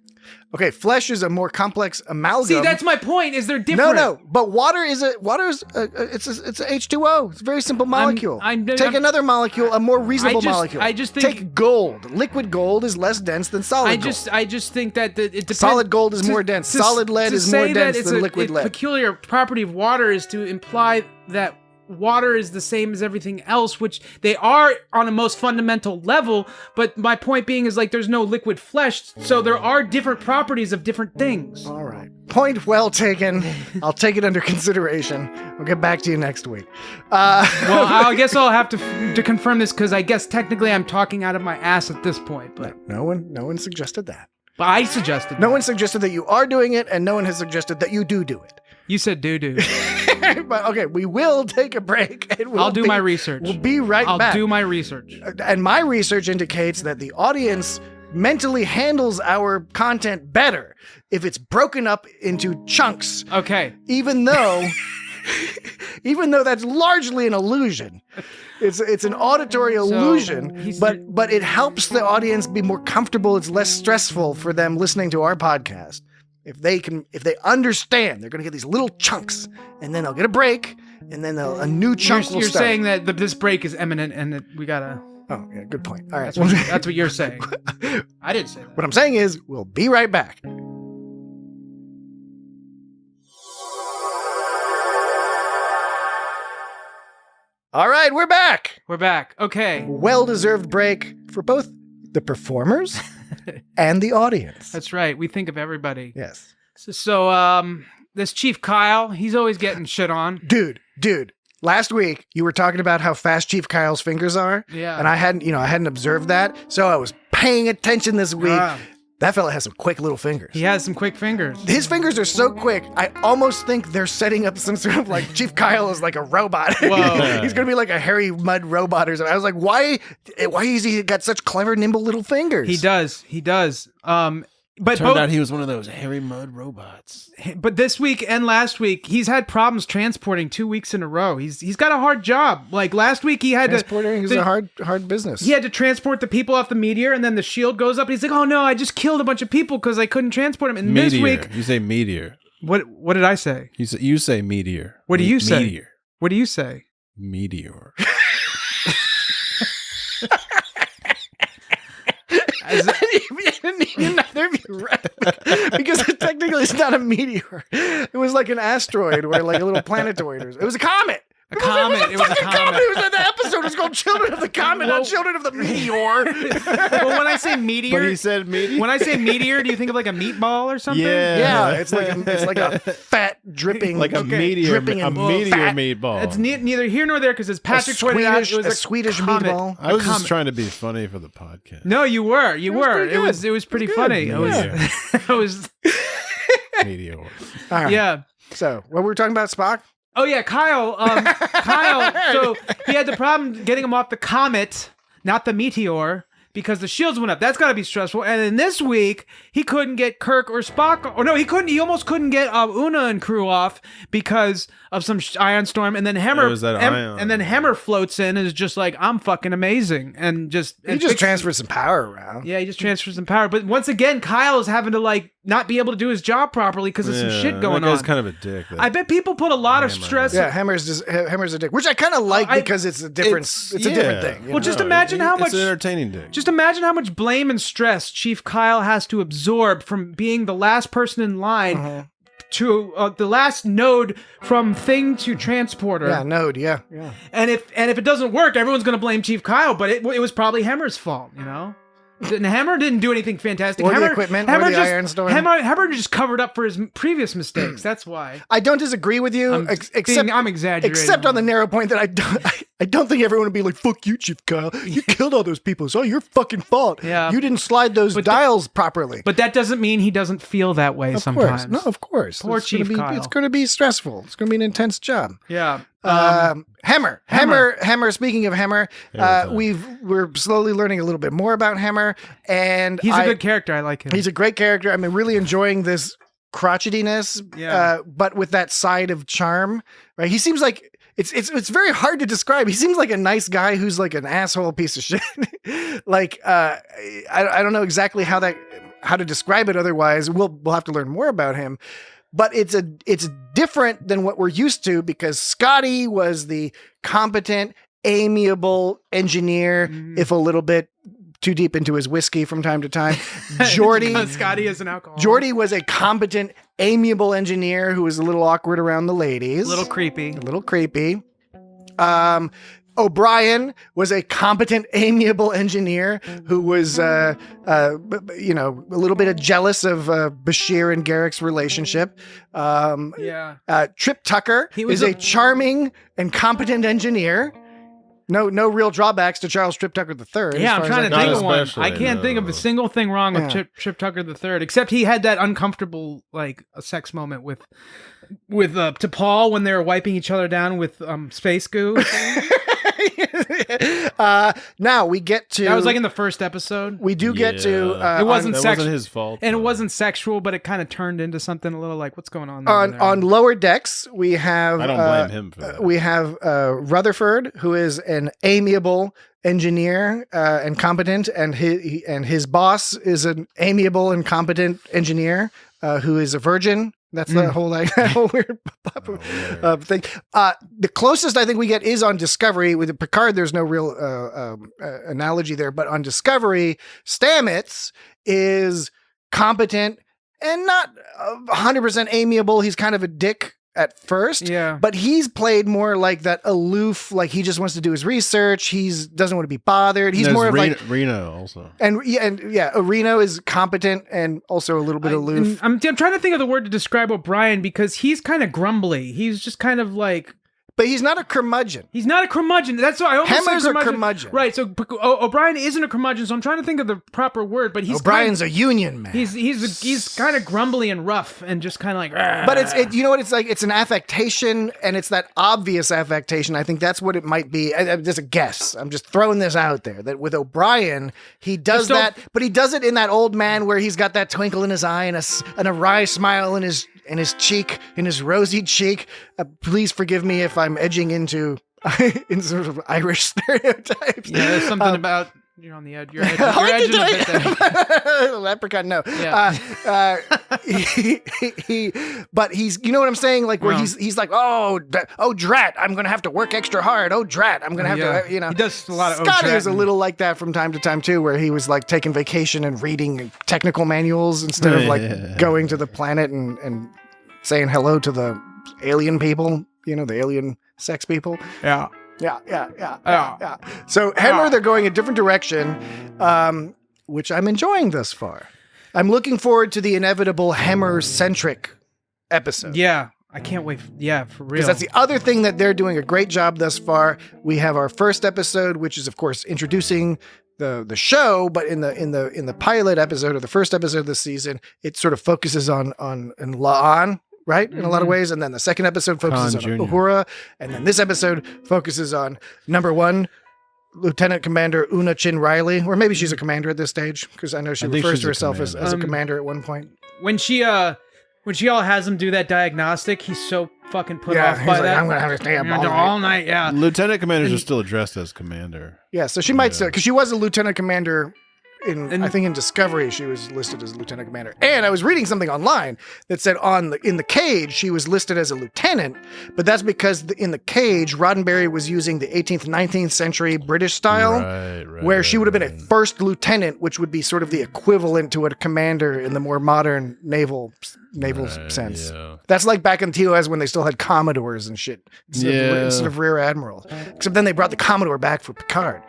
Okay, flesh is a more complex amalgam. See, that's my point. Is there different? No, but water is it's a H2O. It's a very simple molecule. Take another molecule, a more reasonable molecule. I just think take gold. Liquid gold is less dense than solid gold. I just think that it depends. Solid gold is more dense. Solid lead is more dense than liquid lead. The peculiar property of water is to imply that water is the same as everything else, which they are on a most fundamental level, but my point being is, like, there's no liquid flesh, so there are different properties of different things. All right. Point well taken. I'll take it under consideration. We'll get back to you next week. Well, I guess I'll have to confirm this, because I guess technically I'm talking out of my ass at this point, but... No one suggested that. But I suggested No one suggested that you are doing it, and no one has suggested that you do it. You said do. But okay, we will take a break. And I'll do my research. We'll be right back. I'll do my research. And my research indicates that the audience mentally handles our content better if it's broken up into chunks. Okay. Even though that's largely an illusion. It's an auditory illusion, but it helps the audience be more comfortable. It's less stressful for them listening to our podcast. If they understand, they're going to get these little chunks, and then they'll get a break, and then a new chunk will start. You're saying that this break is imminent, and that we gotta... Oh, yeah, good point. All right. That's what you're saying. I didn't say that. What I'm saying is, we'll be right back. All right, we're back. We're back. Okay. Well-deserved break for both the performers and the audience. That's right. We think of everybody. Yes. So this Chief Kyle, he's always getting shit on. Dude. Last week you were talking about how fast Chief Kyle's fingers are. Yeah. And I hadn't observed that, so I was paying attention this week. That fella has some quick little fingers. He has some quick fingers. His fingers are so quick, I almost think they're setting up some sort of, like, Chief Kyle is like a robot. Whoa. He's going to be like a hairy mud robot or something. I was like, why has he got such clever, nimble little fingers? He does. But turned out he was one of those hairy mud robots. But this week and last week, he's had problems transporting 2 weeks in a row. He's got a hard job. Like last week, he had transporting is a hard business. He had to transport the people off the meteor, and then the shield goes up, and he's like, "Oh no, I just killed a bunch of people because I couldn't transport them." And meteor. This week, You say meteor. What did I say? You say meteor. What do you say? Meteor. What do you say? Meteor. Neither of you right, because technically it's not a meteor. It was like an asteroid or like a little planetoid. It was a comet. It was a comet. It was a comet. It was the episode. It was called Children of the comment on Children of the Meteor. Well, when I say meteor, But he said meteor. when I say meteor, do you think of like a meatball or something? Yeah. Yeah, it's like a fat dripping, like a meteor, dripping a in meteor fat. meatball. It's neither here nor there because as Patrick pointed out, it was a Swedish comet. meatball. I was a just comet. trying to be funny for the podcast. No, you were. pretty good. It was pretty It was funny. good. It was. Yeah. It was. Meteor. All right. Yeah. So, what were we talking about, Spock? Oh yeah, Kyle. Kyle. So he had the problem getting him off the comet, not the meteor, because the shields went up. That's got to be stressful. And then this week he couldn't get Kirk or Spock. Or no, he couldn't. He almost couldn't get Una and crew off because of some ion storm. And then Hammer. It was that ion. And then Hammer floats in and is just like, I'm fucking amazing, and just He and just fixes- transferred some power around. Yeah, he just transfers some power. But once again, Kyle is having to like not be able to do his job properly because of some shit going that guy's on. kind of a dick. I bet people put a lot of Hammer. stress. Yeah, Hammer's a dick, which I kind of like because it's a different. It's a different thing. you Well, know? just imagine how much. It's an entertaining dick. Just imagine how much blame and stress Chief Kyle has to absorb from being the last person in line to the last node from thing to transporter. yeah, node. Yeah. And if it doesn't work, everyone's going to blame Chief Kyle. But it was probably Hammer's fault, you know. And Hammer didn't do anything fantastic. Or the Hammer, equipment, or Hammer the just, iron storm. Hammer just covered up for his previous mistakes. That's why. I don't disagree with you, I'm except I'm exaggerating. Except on the narrow point that I don't think everyone would be like, "Fuck you, Chief Kyle. You killed all those people. It's all your fucking fault. Yeah. You didn't slide those dials properly." But that doesn't mean he doesn't feel that way Of sometimes. course, no, of course. Poor It's gonna Chief be, Kyle. It's going to be stressful. It's going to be an intense job. Yeah. Hammer. Speaking of Hammer, we're slowly learning a little bit more about Hammer, and He's a good character. I like him. He's a great character. I'm really enjoying this crotchetiness, but with that side of charm. Right? He seems like it's very hard to describe. He seems like a nice guy who's like an asshole piece of shit. Like I don't know exactly how to describe it. Otherwise, we'll have to learn more about him. But it's different than what we're used to because Scotty was the competent, amiable engineer, if a little bit too deep into his whiskey from time to time. Scotty is an alcoholic. Geordi was a competent, amiable engineer who was a little awkward around the ladies. A little creepy. O'Brien was a competent, amiable engineer who was, a little bit jealous of Bashir and Garrick's relationship. Trip Tucker is a charming and competent engineer. No real drawbacks to Charles Trip Tucker III. Yeah, I'm trying to think of one. especially, I can't think of a single thing wrong with Trip Tucker III, except he had that uncomfortable like a sex moment with T'Pol when they were wiping each other down with space goo. Now we get to That was like in the first episode. we do get to It wasn't That sex- wasn't his fault. And it wasn't sexual, but it kind of turned into something a little like, what's going on? on lower decks. We have I don't blame him for that. we have Rutherford, who is an amiable engineer and competent, and his boss is an amiable and competent engineer who is a virgin. That's the whole weird thing. The closest I think we get is on Discovery. With Picard, there's no real analogy there, but on Discovery, Stamets is competent and not 100% amiable. He's kind of a dick at first, but he's played more like that aloof, like he just wants to do his research. Doesn't want to be bothered. He's more of like Reno also. and Reno is competent and also a little bit aloof. I'm trying to think of the word to describe O'Brien because he's kind of grumbly. He's just kind of like. But he's not a curmudgeon. He's not a curmudgeon. That's why I almost Hammer's said a curmudgeon. Right. So O'Brien isn't a curmudgeon. So I'm trying to think of the proper word. But he's O'Brien's a union man. He's kind of grumbly and rough and just kind of like. But it's you know what it's like. It's an affectation, and it's that obvious affectation. I think that's what it might be. Just a guess. I'm just throwing this out there that with O'Brien, he does that, but he does it in that old man where he's got that twinkle in his eye and a wry smile in his cheek, in his rosy cheek. Please forgive me if I'm edging into sort of Irish stereotypes. Yeah, there's something about you're on the edge. You're edging a bit there. Leprechaun, no. Yeah. But he's, you know what I'm saying? Like where he's like, oh, drat, I'm gonna have to work extra hard. Oh, drat, I'm gonna have to, you know. He does a lot of Scotty is a little like that from time to time too, where he was like taking vacation and reading technical manuals instead of like going to the planet and saying hello to the alien people, you know, the alien sex people. Yeah. Yeah. So Hemmer, they're going a different direction, which I'm enjoying thus far. I'm looking forward to the inevitable Hemmer-centric episode. Yeah, I can't wait. For real. Because that's the other thing that they're doing a great job thus far. We have our first episode, which is of course introducing the show, but in the pilot episode or the first episode of the season, it sort of focuses on La'an, right? In a lot of ways. And then the second episode focuses on Uhura. And then this episode focuses on number one, Lieutenant Commander Una Chin Riley, or maybe she's a commander at this stage, because I know she refers to herself as a commander at one point. When she all has him do that diagnostic, he's so fucking put off by that. I'm gonna have to stay up all night. Yeah. Lieutenant commanders are still addressed as commander. Yeah, so she might still, because she was a lieutenant commander. I think in Discovery she was listed as lieutenant commander, and I was reading something online that said in the cage she was listed as a lieutenant, but that's because in the cage Roddenberry was using the 18th, 19th century British style, where she would have been a first lieutenant, which would be sort of the equivalent to a commander in the more modern naval sense. Yeah. That's like back in TOS when they still had commodores and shit instead of rear admiral, except then they brought the Commodore back for Picard.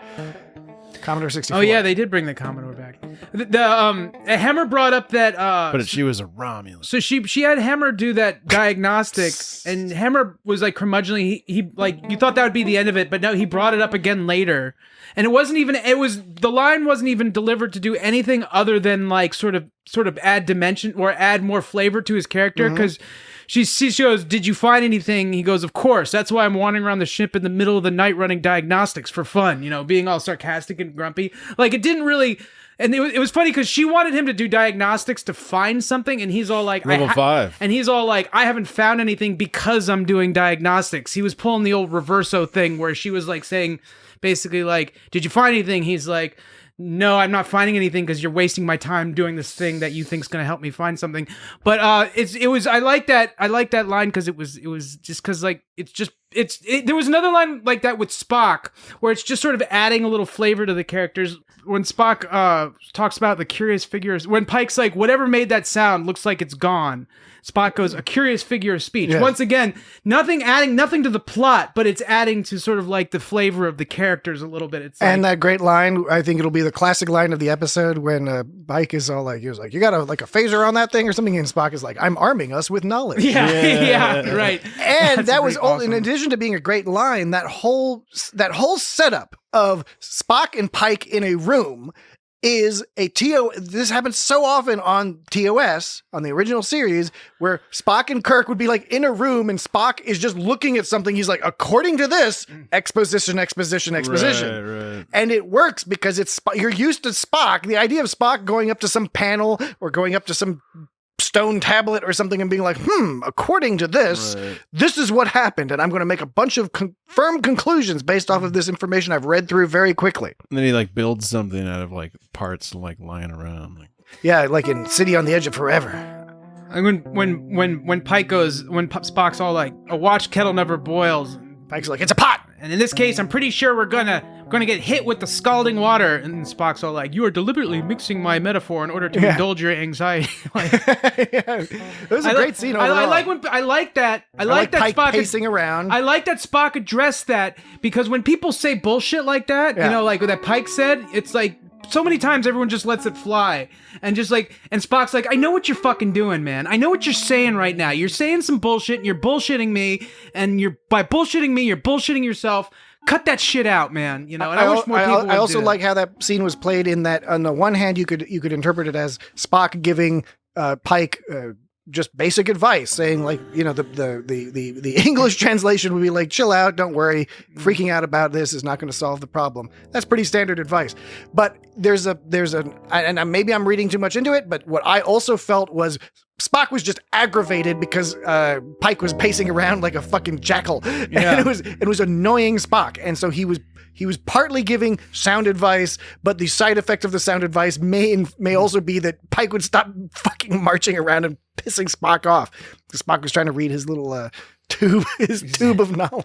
Commodore 64. Oh yeah, they did bring the Commodore back. The Hemmer brought up that but she was a Romulan. So she had Hemmer do that diagnostic, and Hemmer was like curmudgeonly. He like, you thought that would be the end of it, but no, he brought it up again later. And the line wasn't even delivered to do anything other than like sort of add dimension or add more flavor to his character, because she goes, "Did you find anything?" He goes, "Of course. That's why I'm wandering around the ship in the middle of the night running diagnostics for fun," being all sarcastic and grumpy. Like, it didn't really, and it was funny because she wanted him to do diagnostics to find something, and he's all like, level 5. And he's all like, "I haven't found anything because I'm doing diagnostics." He was pulling the old reverso thing where she was like saying, basically like, "Did you find anything?" He's like, "No, I'm not finding anything because you're wasting my time doing this thing that you think's going to help me find something." But I like that line because it was just because like there was another line like that with Spock where it's just sort of adding a little flavor to the characters. When Spock talks about the curious figures, when Pike's like, "Whatever made that sound looks like it's gone," Spock goes, "A curious figure of speech." Yeah. Once again, adding nothing to the plot, but it's adding to sort of like the flavor of the characters a little bit. It's and that great line, I think it'll be the classic line of the episode when Pike is all like, he was like, "You got a phaser on that thing or something?" And Spock is like, "I'm arming us with knowledge." Yeah, right. And that was all, in addition to being a great line, that whole setup of Spock and Pike in a room is this happens so often on TOS, on the original series, where Spock and Kirk would be like in a room and Spock is just looking at something. He's like, "According to this, exposition. Right. And it works because you're used to Spock. The idea of Spock going up to some panel or going up to some stone tablet or something and being like, according to this, this is what happened, and I'm going to make a bunch of firm conclusions based off of this information I've read through very quickly." And then he like builds something out of like parts like lying around. Like in City on the Edge of Forever. And when Pike goes, when Spock's all like, "A watch kettle never boils," Pike's like, "It's a pot." And in this case, I'm pretty sure we're gonna get hit with the scalding water. And Spock's all like, "You are deliberately mixing my metaphor in order to indulge your anxiety." It was a great scene overall. I like that Pike Spock pacing around. I like that Spock addressed that, because when people say bullshit like that, like what that Pike said, it's like, so many times everyone just lets it fly, and just like, and Spock's like, "I know what you're fucking doing, man. I know what you're saying right now. You're saying some bullshit, and you're bullshitting me, and by bullshitting me, you're bullshitting yourself. Cut that shit out, man." And I wish more people would I also do like how that scene was played, in that on the one hand you could interpret it as Spock giving Pike just basic advice, saying like, the English translation would be like, "Chill out, don't worry, freaking out about this is not going to solve the problem." That's pretty standard advice. But there's and maybe I'm reading too much into it, but what I also felt was Spock was just aggravated because Pike was pacing around like a fucking jackal, and it was annoying Spock, and so he was partly giving sound advice, but the side effect of the sound advice may also be that Pike would stop fucking marching around and pissing Spock off. Spock was trying to read his little tube of knowledge.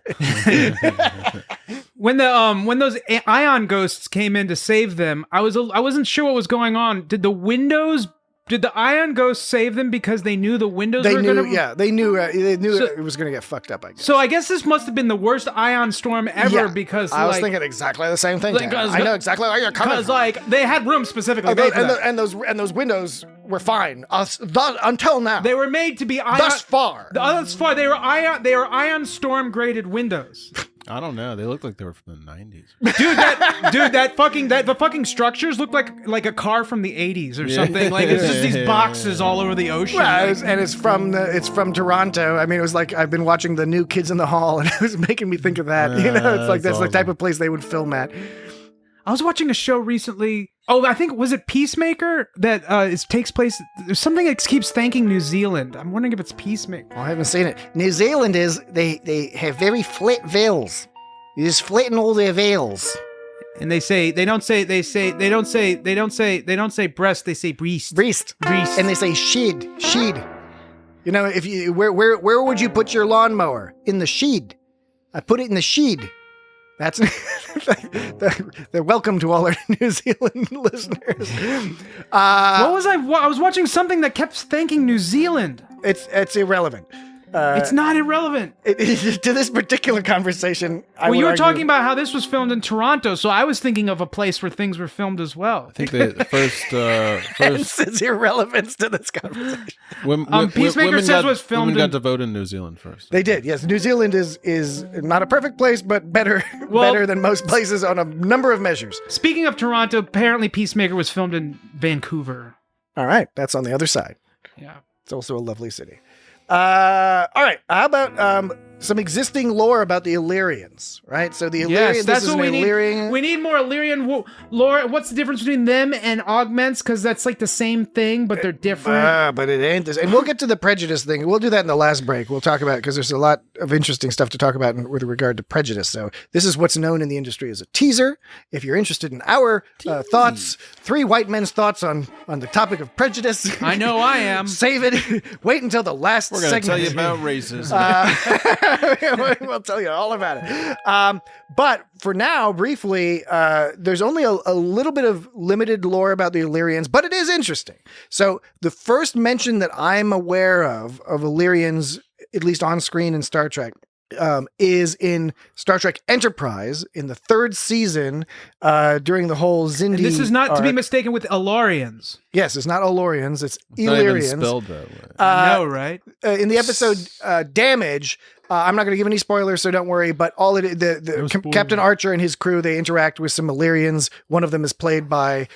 When those ion ghosts came in to save them, I wasn't sure what was going on. Did the windows Did the Ion Ghost save them because they knew the windows were going to... Yeah, they knew So- it was going to get fucked up, I guess. So I guess this must have been the worst Ion Storm ever because I was like, thinking exactly the same thing. Like, Dan. I know exactly where you're coming because from. like they had rooms specifically And, made for that. and those windows were fine until now. They were made to be Ion... thus far. Thus far, they were Ion Storm graded windows. I don't know. They look like they were from the 90s. The fucking structures look like a car from the 80s or something. Like it's just these boxes all over the ocean. Well, it's from Toronto. I mean, it was like I've been watching the new Kids in the Hall, and it was making me think of that. It's like that's awesome. the type of place they would film at. I was watching a show recently. Oh, I think was it Peacemaker that takes place. There's something that keeps thanking New Zealand. I'm wondering if it's Peacemaker. Oh, I haven't seen it. New Zealand is they have very flat vowels. You just flatten all their vowels. And they don't say breast. They say breast. Breast. And they say shed. You know, if you where would you put your lawnmower? In the shed. I put it in the shed. That's they're welcome to all our New Zealand listeners. What was I was watching something that kept thanking New Zealand. It's irrelevant. It's not irrelevant. To this particular conversation, Well, you were talking about how this was filmed in Toronto, so I was thinking of a place where things were filmed as well. I think the first Hence its irrelevance to this conversation. Peacemaker says was filmed Women got in- to vote in New Zealand first. They did, yes. New Zealand is not a perfect place, but better than most places on a number of measures. Speaking of Toronto, apparently Peacemaker was filmed in Vancouver. All right, that's on the other side. Yeah. It's also a lovely city. All right, how about some existing lore about the Illyrians, right? So the Illyrians, Yes, that's this is what we an need. Illyrian. We need more Illyrian lore. What's the difference between them and augments? Because that's like the same thing, but they're different. But it ain't this. And we'll get to the prejudice thing. We'll do that in the last break. We'll talk about it because there's a lot of interesting stuff to talk about with regard to prejudice. So this is what's known in the industry as a teaser. If you're interested in our thoughts, three white men's thoughts on the topic of prejudice. I know I am. Save it. Wait until the last We're going to segment. tell you about racism. We'll tell you all about it. But for now, briefly, there's only a little bit of limited lore about the Illyrians, but it is interesting. So the first mention that I'm aware of Illyrians, at least on screen in Star Trek, is in Star Trek Enterprise in the third season during the whole Xindi And this is not to be arc. mistaken with Illyrians. Yes, it's not Olorians, it's Not even Illyrians. spelled that way. I know, right? In the episode Damage, I'm not going to give any spoilers, so don't worry. But all it No spoilers. Captain Archer and his crew, they interact with some Illyrians. One of them is played by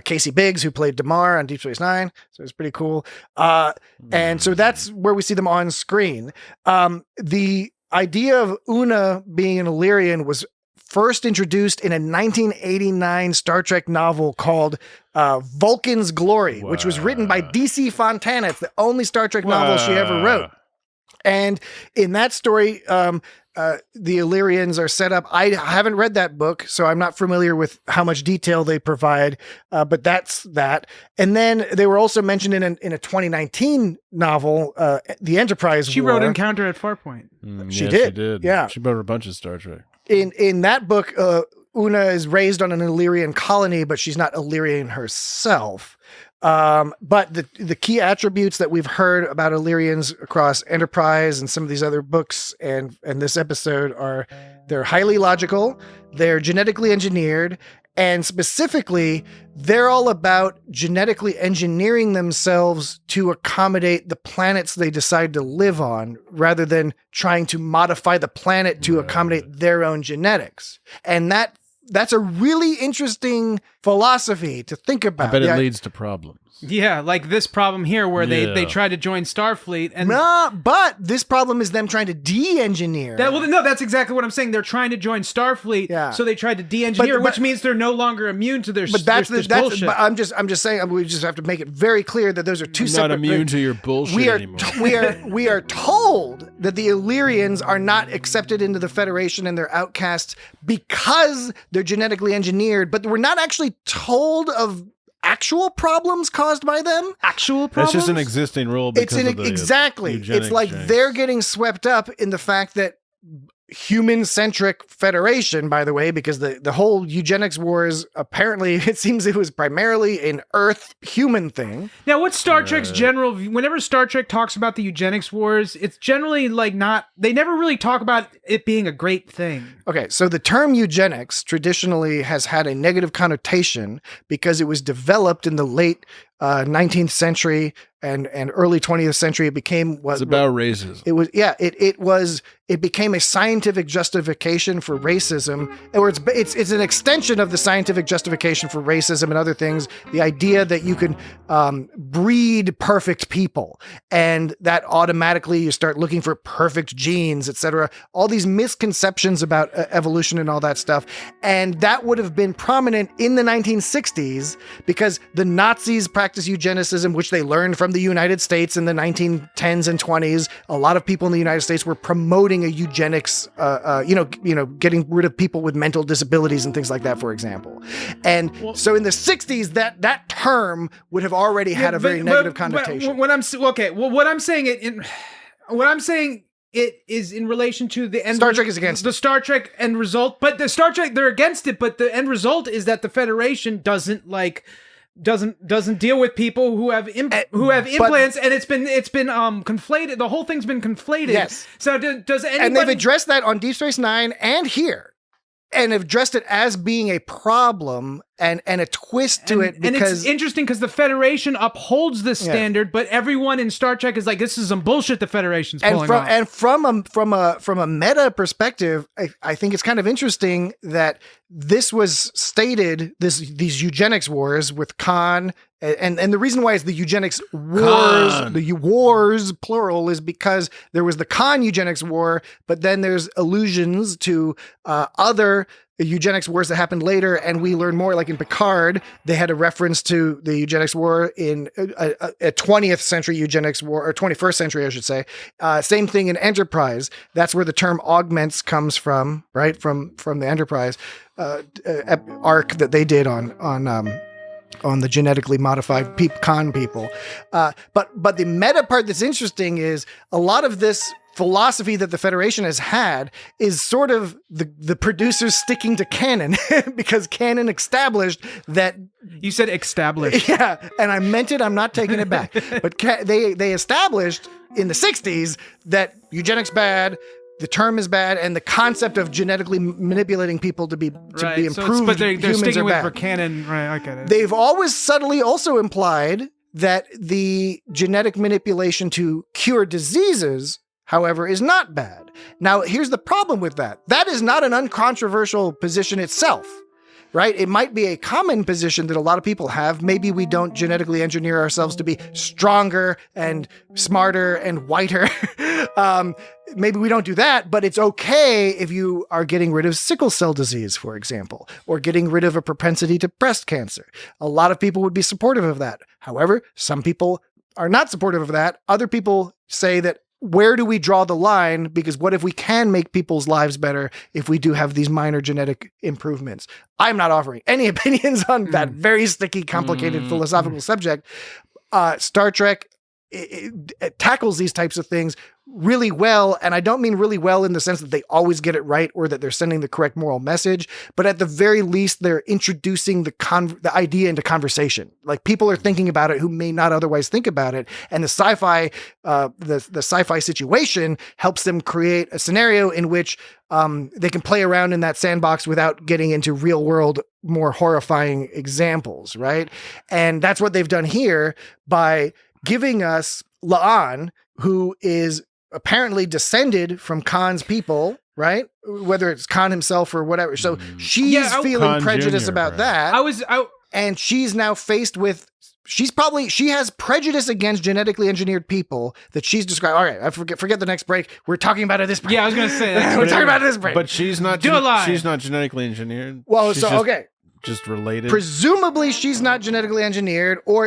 Casey Biggs, who played Damar on Deep Space Nine. So it's pretty cool. And so that's where we see them on screen. The idea of Una being an Illyrian was first introduced in a 1989 Star Trek novel called Vulcan's Glory, which was written by DC Fontana. It's the only Star Trek novel she ever wrote. And in that story, the Illyrians are set up. I haven't read that book, so I'm not familiar with how much detail they provide, but that's that. And then they were also mentioned in a 2019 novel, The Enterprise She War. wrote Encounter at Farpoint. She She did. did. Yeah. She wrote a bunch of Star Trek. In that book, Una is raised on an Illyrian colony, but she's not Illyrian herself. But the key attributes that we've heard about Illyrians across Enterprise and some of these other books and this episode are they're highly logical, they're genetically engineered, and specifically, they're all about genetically engineering themselves to accommodate the planets they decide to live on, rather than trying to modify the planet to accommodate their own genetics. And that's a really interesting philosophy to think about. I bet Yeah. it leads to problems. Yeah, like this problem here where they Yeah. tried to join Starfleet and No, but this problem is them trying to de-engineer. that's exactly what I'm saying. They're trying to join Starfleet, Yeah. so they tried to de-engineer, But- which means they're no longer immune to their. but that's this that's. bullshit. But I'm just saying we just have to make it very clear that those are two I'm not separate. immune to your bullshit we are anymore. we are told that the Illyrians are not accepted into the Federation and they're outcasts because they're genetically engineered, but we're not actually told of actual problems caused by them. Actual That's problems. just an existing rule It's because of the exactly. eugenics It's like change. they're getting swept up in the fact that human-centric federation, by the way, because the whole eugenics wars, apparently, it seems it was primarily an Earth-human thing. Now, what's Star Trek's general view? Whenever Star Trek talks about the eugenics wars, it's generally like not, they never really talk about it being a great thing. Okay, so the term eugenics traditionally has had a negative connotation because it was developed in the late 19th century and early 20th century. It became what It's about racism. it was. Yeah, it became a scientific justification for racism, or it's an extension of the scientific justification for racism and other things. The idea that you can breed perfect people, and that automatically you start looking for perfect genes, etc. All these misconceptions about evolution and all that stuff, and that would have been prominent in the 1960s because the Nazis practiced eugenicism, which they learned from the United States in the 1910s and 20s. A lot of people in the United States were promoting a eugenics, getting rid of people with mental disabilities and things like that, for example. And so in the 60s, that term would have already had a very negative connotation. What I'm saying it is in relation to the end. Star Trek is against the Star Trek end result, but the Star Trek, they're against it. But the end result is that the Federation doesn't deal with people who have implants, and it's been conflated. The whole thing's been conflated. Yes. So does anybody? And they've addressed that on Deep Space Nine and here, and have addressed it as being a problem and a twist to it. Because, and it's interesting because the Federation upholds this standard, but everyone in Star Trek is like, this is some bullshit the Federation's pulling off. And from a meta perspective, I think it's kind of interesting that this was stated, these eugenics wars with Khan, and the reason why it's the eugenics wars, the wars plural, is because there was the Khan eugenics war, but then there's allusions to other eugenics wars that happened later, and we learn more. Like in Picard, they had a reference to the eugenics war in a 20th century eugenics war, or 21st century, I should say. Same thing in Enterprise. That's where the term augments comes from, right? From the Enterprise arc that they did on the genetically modified Khan people. But the meta part that's interesting is a lot of this philosophy that the Federation has had is sort of the producers sticking to canon because canon established that. You said established. Yeah, and I meant it. I'm not taking it back. But they established in the 60s that eugenics bad, the term is bad, and the concept of genetically manipulating people to be improved. But they're humans sticking are with bad. for canon, right? I get it. They've always subtly also implied that the genetic manipulation to cure diseases, however, is not bad. Now, here's the problem with that. That is not an uncontroversial position itself, right? It might be a common position that a lot of people have. Maybe we don't genetically engineer ourselves to be stronger and smarter and whiter. Maybe we don't do that, but it's okay if you are getting rid of sickle cell disease, for example, or getting rid of a propensity to breast cancer. A lot of people would be supportive of that. However, some people are not supportive of that. Other people say that, where do we draw the line? Because what if we can make people's lives better if we do have these minor genetic improvements? I'm not offering any opinions on that very sticky, complicated philosophical subject. Star Trek it tackles these types of things really well. And I don't mean really well in the sense that they always get it right or that they're sending the correct moral message, but at the very least, they're introducing the idea into conversation. Like people are thinking about it who may not otherwise think about it. And the sci-fi, the sci-fi situation helps them create a scenario in which they can play around in that sandbox without getting into real world, more horrifying examples. Right. And that's what they've done here by giving us La'an, who is apparently descended from Khan's people, right? Whether it's Khan himself or whatever. So she's feeling Khan prejudice Jr., about right. that. And she's now faced with, she has prejudice against genetically engineered people that she's described. All right, I forget the next break. We're talking about it this break. Yeah, I was going to say that. We're talking about it this break. But she's not. She's not genetically engineered. Well, She's so just, okay. Just related. Presumably she's not genetically engineered, or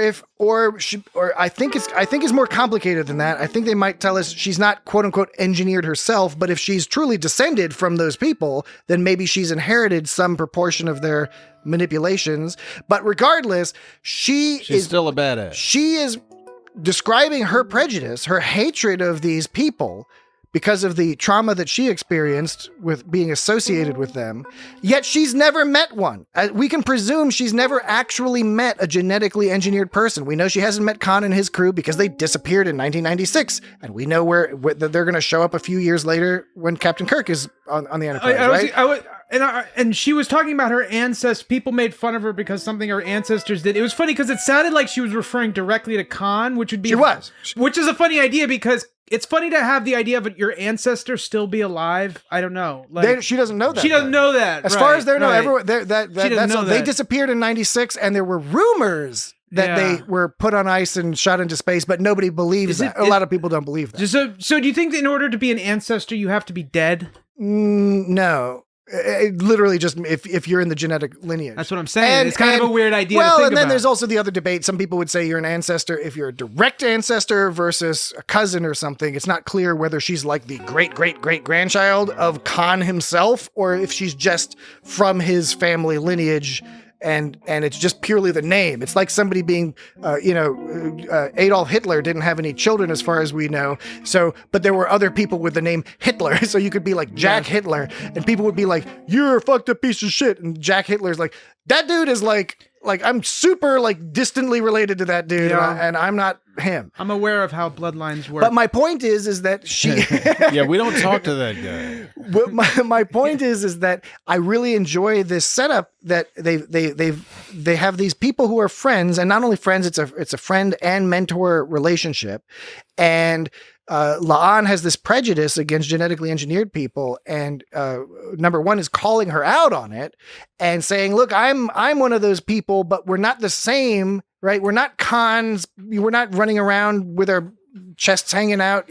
I think it's more complicated than that. I think they might tell us she's not quote unquote engineered herself, but if she's truly descended from those people, then maybe she's inherited some proportion of their manipulations. But regardless, she's still a badass. She is describing her prejudice, her hatred of these people, because of the trauma that she experienced with being associated with them, yet she's never met one. We can presume she's never actually met a genetically engineered person. We know she hasn't met Khan and his crew because they disappeared in 1996, and we know where they're going to show up a few years later when Captain Kirk is on the Enterprise, right? And she was talking about her ancestors. People made fun of her because something her ancestors did. It was funny because it sounded like she was referring directly to Khan, which would be... She was. Which is a funny idea because it's funny to have the idea of your ancestor still be alive. I don't know. Like, she doesn't know that. She doesn't know that. As far as they know, right. everyone, they disappeared in 96, and there were rumors that they were put on ice and shot into space, but nobody believes that. A lot of people don't believe that. So do you think that in order to be an ancestor, you have to be dead? No. Literally just if you're in the genetic lineage. That's what I'm saying. It's kind of a weird idea to think and then about. there's also the other debate. Some people would say you're an ancestor if you're a direct ancestor versus a cousin or something. It's not clear whether she's like the great-great-great-grandchild of Khan himself or if she's just from his family lineage and it's just purely the name. It's like somebody being, Adolf Hitler didn't have any children as far as we know. So, but there were other people with the name Hitler. So you could be like Jack Hitler, and people would be like, "You're a fucked up piece of shit." And Jack Hitler's like, "That dude is like I'm super like distantly related to that dude, and I'm not him." I'm aware of how bloodlines work. But my point is that she. Yeah, we don't talk to that guy. My point is that I really enjoy this setup that they have these people who are friends, and not only friends, it's a friend and mentor relationship, and La'an has this prejudice against genetically engineered people, and number one is calling her out on it and saying, "Look, I'm one of those people, but we're not the same, right? We're not cons. We're not running around with our chests hanging out,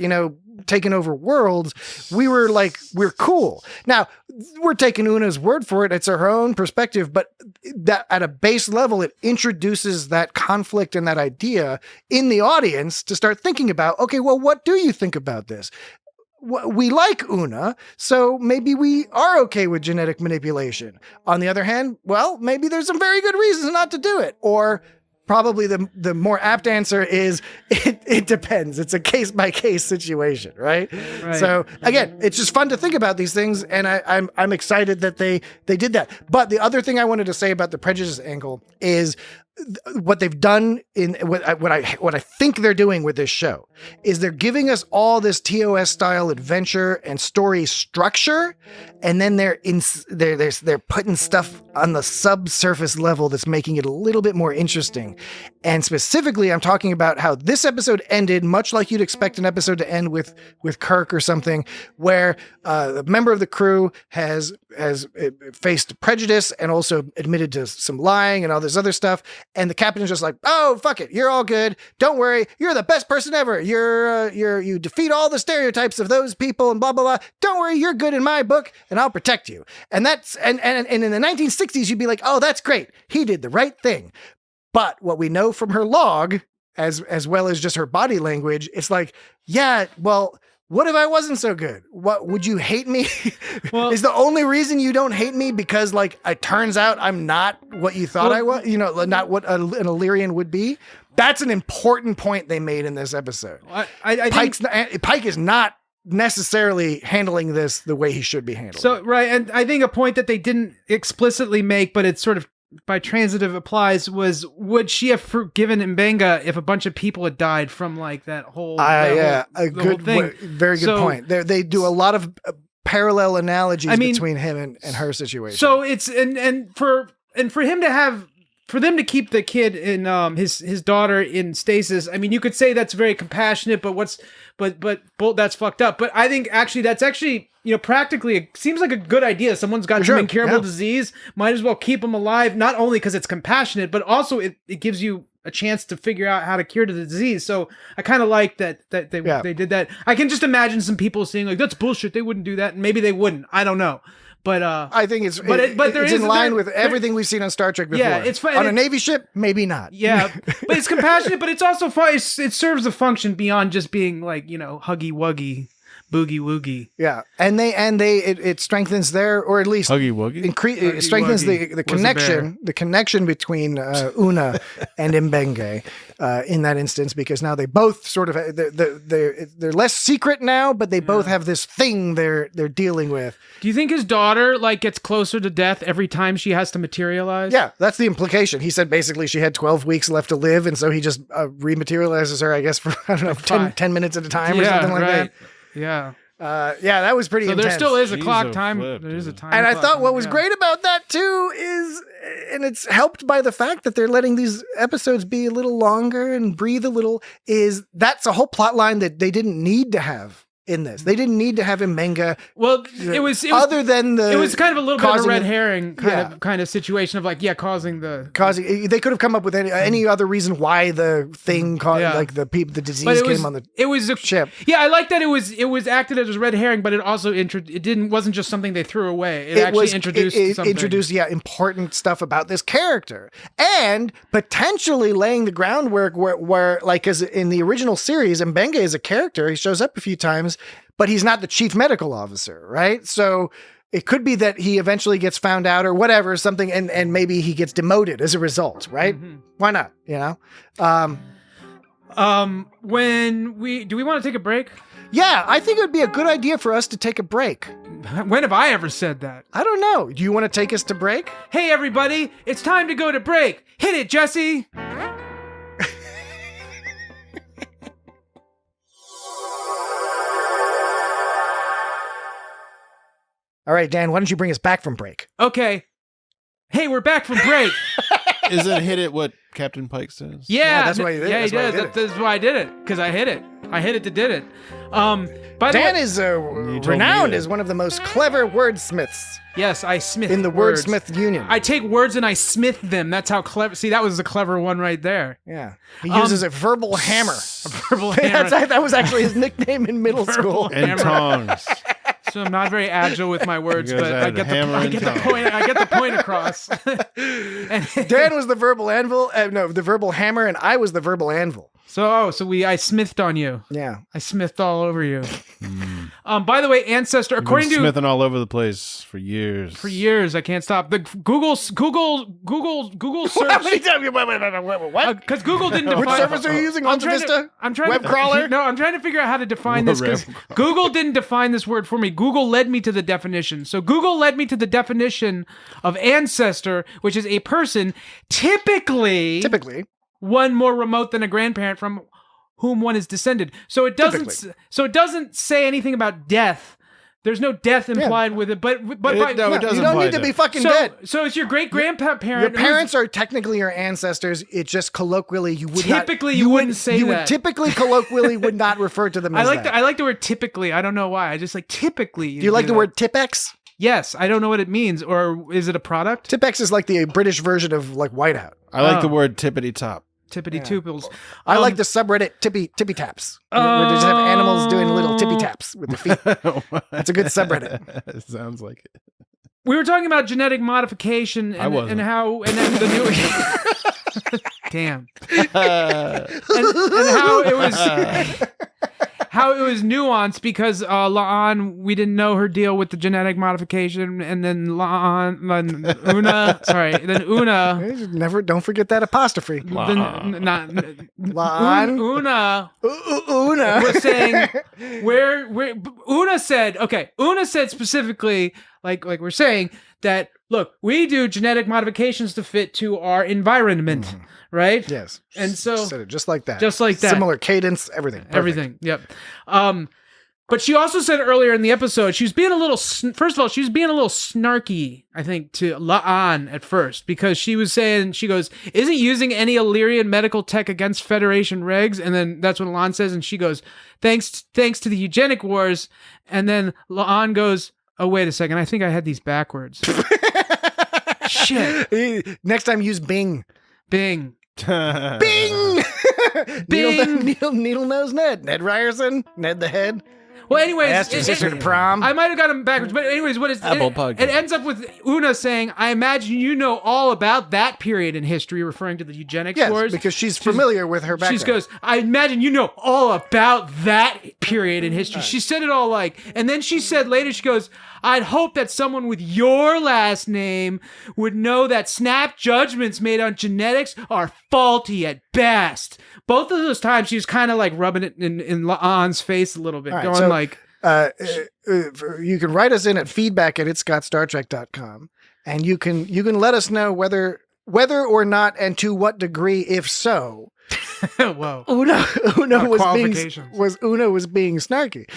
taking over worlds. We're cool." Now, we're taking Una's word for it. It's her own perspective, but that at a base level, it introduces that conflict and that idea in the audience to start thinking about, okay, well, what do you think about this? We like Una, so maybe we are okay with genetic manipulation. On the other hand, well, maybe there's some very good reasons not to do it. Or probably the more apt answer is it depends. It's a case-by-case situation, right? So again, it's just fun to think about these things, and I'm excited that they did that. But the other thing I wanted to say about the prejudice angle is what they've done in what I think they're doing with this show is they're giving us all this TOS style adventure and story structure, and then they're putting stuff on the subsurface level that's making it a little bit more interesting. And specifically, I'm talking about how this episode ended much like you'd expect an episode to end with Kirk or something, where a member of the crew has faced prejudice and also admitted to some lying and all this other stuff. And the captain is just like, "Oh, fuck it. You're all good. Don't worry. You're the best person ever. You defeat all the stereotypes of those people and blah, blah, blah. Don't worry. You're good in my book and I'll protect you." And that's, and in the 1960s, you'd be like, "Oh, that's great. He did the right thing." But what we know from her log, as well as just her body language, it's like, yeah, well, what if I wasn't so good? What, would you hate me? Well, is the only reason you don't hate me because like it turns out I'm not what you thought I was, not what an Illyrian would be? That's an important point they made in this episode. Pike is not necessarily handling this the way he should be handling. So right, and I think a point that they didn't explicitly make, but it's sort of by transitive applies, was would she have forgiven Mbenga if a bunch of people had died from like that whole very good point. They do a lot of parallel analogies between him and her situation. So it's for him to for them to keep the kid in his daughter in stasis. I mean, you could say that's very compassionate, but that's fucked up. But I think that's actually practically it seems like a good idea. Someone's got some incurable disease, might as well keep them alive. Not only because it's compassionate, but also it gives you a chance to figure out how to cure the disease. So I kind of like that they did that. I can just imagine some people saying like, "That's bullshit. They wouldn't do that." And maybe they wouldn't. I don't know. But I think it's in line with everything we've seen on Star Trek before. Yeah, it's fun. On a Navy ship, maybe not. Yeah, but it's compassionate, but it's also fun. It serves a function beyond just being like, huggy wuggy. boogie woogie. Yeah, and it strengthens their, or at least Huggy Wuggy? it strengthens Wuggy the was a connection between Una and Mbenge in that instance, because now they both sort of they're less secret now, but they both have this thing they're dealing with. Do you think his daughter like gets closer to death every time she has to materialize? Yeah, that's the implication. He said basically she had 12 weeks left to live, and so he just rematerializes her, I guess, for, I don't know, 10 minutes at a time or something like that. Yeah. Yeah, that was pretty So intense. there still is a Jeez, clock oh, time. flip, There is a dude. time. And I clock thought what on, was yeah. great about that too is, and it's helped by the fact that they're letting these episodes be a little longer and breathe a little, is that's a whole plot line that they didn't need to have in this. They didn't need to have Mbenga. Well, it was other than the. It was kind of a little bit of a causing red it- herring Yeah. kind of situation of like, causing the. Causing, they could have come up with any other reason why the thing caused, Yeah. like the disease But came on the it was a ship. Yeah, I like that it was acted as a red herring, but it also wasn't just something they threw away. It actually introduced something. Introduced important stuff about this character, and potentially laying the groundwork where like, as in the original series, Mbenga is a character. He shows up a few times, but he's not the chief medical officer, right? So it could be that he eventually gets found out or whatever, something, and maybe he gets demoted as a result, right? Why not? When do we want to take a break? Yeah, I think it would be a good idea for us to take a break. When have I ever said that? I don't know. Do you want to take us to break? Hey everybody, it's time to go to break. Hit it, Jesse. All right, Dan, why don't you bring us back from break? Okay. Hey, we're back from break. Isn't hit it what Captain Pike says? Yeah, that's why you did it. Yeah, he That's why you did. did it. That's why I did it, because I hit it. I hit it to did it. By the Dan way, is told me renowned that. as one of the most clever wordsmiths yes, I smith in the words. Wordsmith Union. I take words and I smith them. That's how clever. See, that was the clever one right there. Yeah, he uses a verbal hammer. Verbal hammer. That was actually his nickname in middle school. And Hammer. tongs. So I'm not very agile with my words, You guys but I added get hammer I and get the tongue. point. I get the point across. And- Dan was the verbal anvil. The verbal hammer, and I was the verbal anvil. so I smithed on you. Yeah. I smithed all over you. By the way, Ancestor, according to smithing all over the place for years. for years, I can't stop. The Google How many search times? What? because Google didn't Which define. service are you using? Alta Vista? I'm trying Web to, crawler? No, I'm trying to figure out how to define this because Web Google didn't define this word for me. Google led me to the definition. So Google led me to the definition of ancestor, which is a person typically one more remote than a grandparent from whom one is descended. So it doesn't. Typically. So it doesn't say anything about death. There's no death implied with it. But no, it by- doesn't You don't imply need to that. be fucking so, dead. so it's your great grandparent. Your parents are technically your ancestors. It just colloquially you would Typically, not, you wouldn't say you that. would typically colloquially would not refer to them as that. I like the word typically. I don't know why. I just like typically. Do you like the that. word Tipex? Yes, I don't know what it means, or is it a product? Tipex is like the British version of like whiteout. I like the Oh. word tippity top. Tippity tooples. I like the subreddit tippy taps, where they just have animals doing little tippy taps with their feet. That's a good subreddit. Sounds like it. We were talking about genetic modification and, I wasn't. and how and then the new damn and how it was nuanced because La'an, we didn't know her deal with the genetic modification, and then Never, don't forget that apostrophe. La'an La'an. Una Una. was saying where Una said specifically like we're saying that look, we do genetic modifications to fit to our environment, right? Yes. And so Said it just like that. just like that. Similar cadence, everything. Perfect. Everything. Yep. But she also said earlier in the episode, she was being a little, first of all, she was being a little snarky, I think, to La'an at first, because she was saying, she goes, isn't using any Illyrian medical tech against Federation regs? And then that's what La'an says. And she goes, thanks to the eugenic wars. And then La'an goes, oh, wait a second. I think I had these backwards. Shit. Next time use Bing. Bing. Bing! Bing! Needle nose Ned. Ned Ryerson. Ned the head. Well, anyways, Asked your sister to prom. I might have got him backwards, but anyways, what is Apple it? Podcast. It ends up with Una saying, "I imagine you know all about that period in history," referring to the eugenics Yes, wars. because she's familiar with her background. She goes, "I imagine you know all about that period in history." She said it all and then she said later, she goes, "I'd hope that someone with your last name would know that snap judgments made on genetics are faulty at best." Both of those times, she was kind of like rubbing it in La'an's face a little bit, All right, going so, like, you can write us in at feedback@itsgotstartrek.com, and you can let us know whether or not and to what degree, if so, "Whoa." Una was qualifications. was being snarky,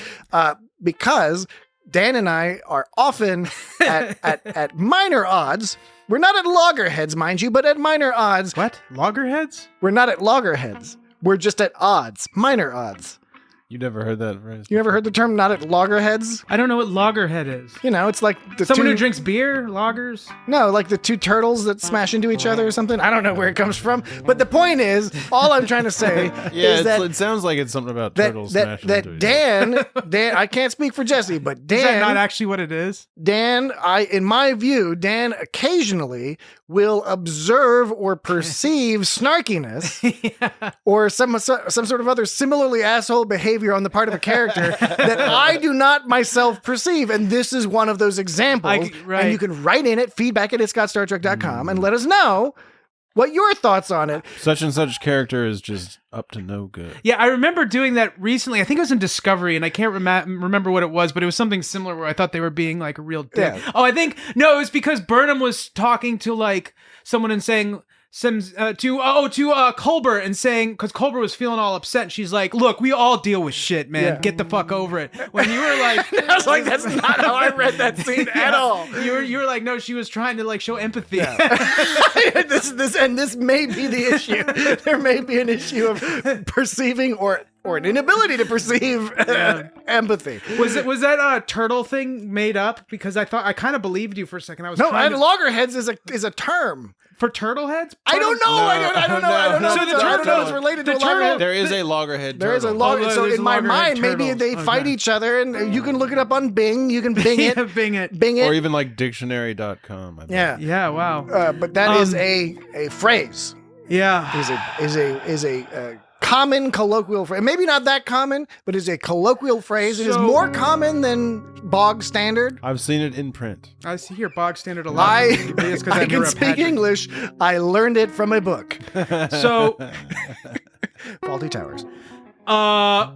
because Dan and I are often at minor odds. We're not at loggerheads, mind you, but at minor odds. What? Loggerheads? We're not at loggerheads. We're just at odds, minor odds. You never heard that phrase? You ever heard the term "not at loggerheads"? I don't know what loggerhead is. You know, it's like the Someone two, who drinks beer? Loggers? No, like the two turtles that smash into each other or something. I don't know where it comes from, but the point is, all I'm trying to say is that it sounds like it's something about turtles that smashing into each Dan, I can't speak for Jesse, but Dan, Is that not actually what it is? Dan, in my view, Dan occasionally will observe or perceive snarkiness or some sort of other similarly asshole behavior on the part of a character that I do not myself perceive. And this is one of those examples. Right. And you can write in at feedback@itsgotstartrek.com and let us know what your thoughts on it. Such and such character is just up to no good. Yeah, I remember doing that recently. I think it was in Discovery, and I can't remember what it was, but it was something similar where I thought they were being like a real dick. Yeah. Oh, it was because Burnham was talking to like someone and saying to Culber and saying, because Culber was feeling all upset, and she's like, "Look, we all deal with shit, man. Yeah. Get the fuck over it." When you were like, I was like, that's not how I read that scene at all. You were like, no, she was trying to like show empathy. This may be the issue. There may be an issue of perceiving or an inability to perceive empathy. Was that turtle thing made up? Because I kind of believed you for a second. I was No, trying and to... loggerheads is a term. For turtle heads? I don't know. I don't know. So I don't know. It's related to a loggerhead. There is a loggerhead. There is a loggerhead. So there's in a my loggerhead mind, maybe turtle. they fight each other, and you can look it up on Bing. You can Bing it. Bing it. Bing it. Or even like dictionary.com. I bet. Yeah. Yeah, wow. But that is a phrase. Yeah. Is a common colloquial phrase. Maybe not that common, but is a colloquial phrase. It is So- more common than bog standard. I've seen it in print. I see here bog standard a lot. I I can speak English. I learned it from a book. So, Faulty Towers. Una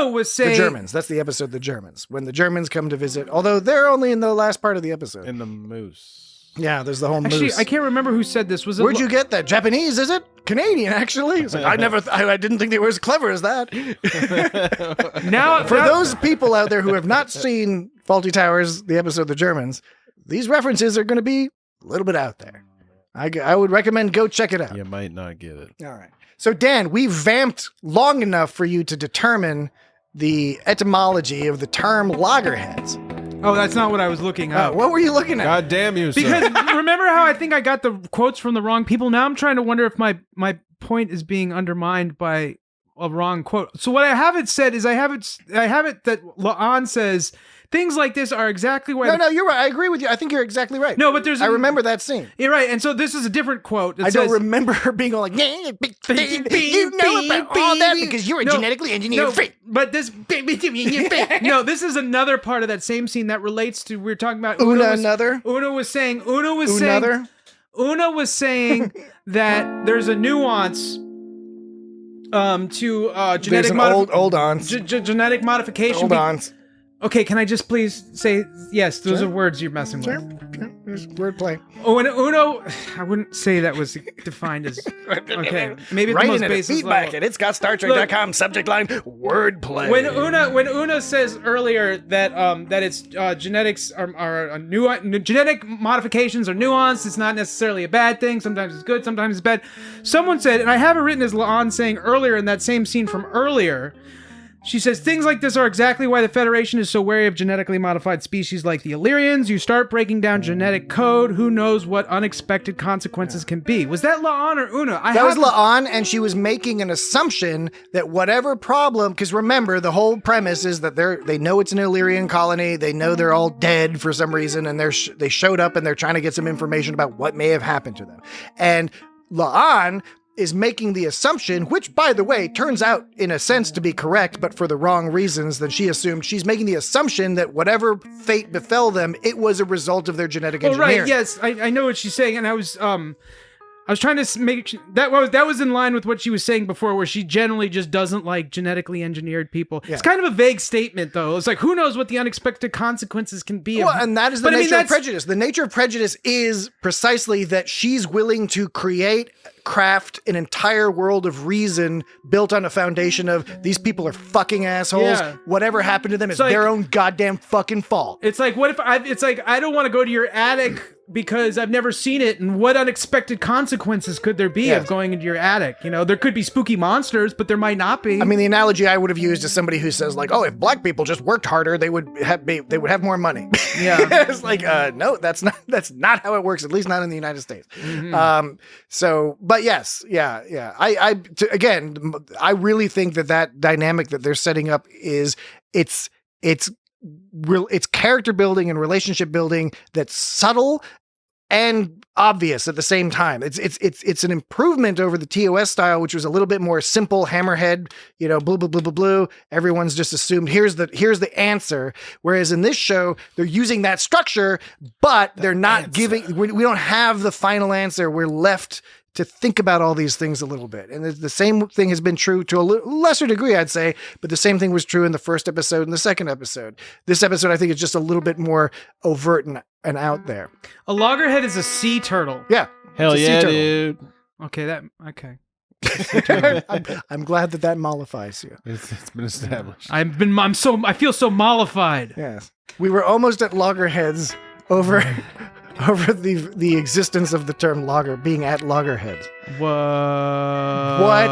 was saying... The Germans. That's the episode, The Germans. When the Germans come to visit, although they're only in the last part of the episode. In the moose. Yeah, there's the whole Actually, moose. I can't remember who said this. Was it... Where'd you get that? Japanese, is it? Canadian, actually. It's like, I didn't think they were as clever as that. For those people out there who have not seen Faulty Towers, the episode The Germans, these references are going to be a little bit out there. I would recommend go check it out. You might not get it. All right. So, Dan, we vamped long enough for you to determine the etymology of the term loggerheads. Oh, that's not what I was looking up. What were you looking at? God damn you, sir. Because remember how I think I got the quotes from the wrong people? Now I'm trying to wonder if my point is being undermined by a wrong quote. So what I have it said is I have it that La'an says things like this are exactly why... No, you're right. I agree with you. I think you're exactly right. No, but there's... I remember that scene. You're right. And so this is a different quote. I don't remember her being all like, you know about all that because you're a genetically engineered freak. But this... No, this is another part of that same scene that relates to... We were talking about... Una was saying that there's a nuance to genetic genetic modification. Hold on. Okay, can I just please say yes? Those are words you're messing with. There's wordplay. Oh, and Uno, I wouldn't say that was defined as okay. Maybe Right the most in it. basic Feedback level. at itsgotstartrek.com. Subject line: wordplay. When Una says earlier that that it's genetics are a genetic modifications are nuanced. It's not necessarily a bad thing. Sometimes it's good. Sometimes it's bad. Someone said, and I have it written as La'an saying earlier in that same scene from earlier. She says, things like this are exactly why the Federation is so wary of genetically modified species like the Illyrians. You start breaking down genetic code, who knows what unexpected consequences can be. Was that La'an or Una? That was La'an, and she was making an assumption that whatever problem, because remember, the whole premise is that they know it's an Illyrian colony, they know they're all dead for some reason, and they showed up and they're trying to get some information about what may have happened to them. And La'an is making the assumption, which, by the way, turns out in a sense to be correct, but for the wrong reasons than she assumed. She's making the assumption that whatever fate befell them, it was a result of their genetic engineering. Right, yes, I know what she's saying, and I was trying to make that was in line with what she was saying before, where she generally just doesn't like genetically engineered people. Yeah. It's kind of a vague statement, though. It's like, who knows what the unexpected consequences can be? Well, and that is the nature of prejudice. The nature of prejudice is precisely that she's willing to craft an entire world of reason built on a foundation of these people are fucking assholes. Yeah. Whatever happened to them is their own goddamn fucking fault. It's like, what if I don't want to go to your attic because I've never seen it, and what unexpected consequences could there be of going into your attic? You know, there could be spooky monsters, but there might not be. I mean, the analogy I would have used is somebody who says like, "Oh, if black people just worked harder, they would have more money." Yeah, it's like, no, that's not how it works. At least not in the United States. Mm-hmm. But yes, yeah. Again, I really think that dynamic that they're setting up is it's character building and relationship building that's subtle and obvious at the same time. It's an improvement over the TOS style, which was a little bit more simple, hammerhead, blue, blue, blue, blue, blue. Everyone's just assumed here's the answer. Whereas in this show, they're using that structure, but they're not giving. We don't have the final answer. We're left to think about all these things a little bit. And the same thing has been true to a lesser degree, I'd say, but the same thing was true in the first episode and the second episode. This episode, I think, is just a little bit more overt and out there. A loggerhead is a sea turtle. Yeah. Hell yeah, dude. Okay, okay. I'm glad that mollifies you. It's been established. I feel so mollified. Yes. We were almost at loggerheads over the existence of the term logger being at loggerheads. What?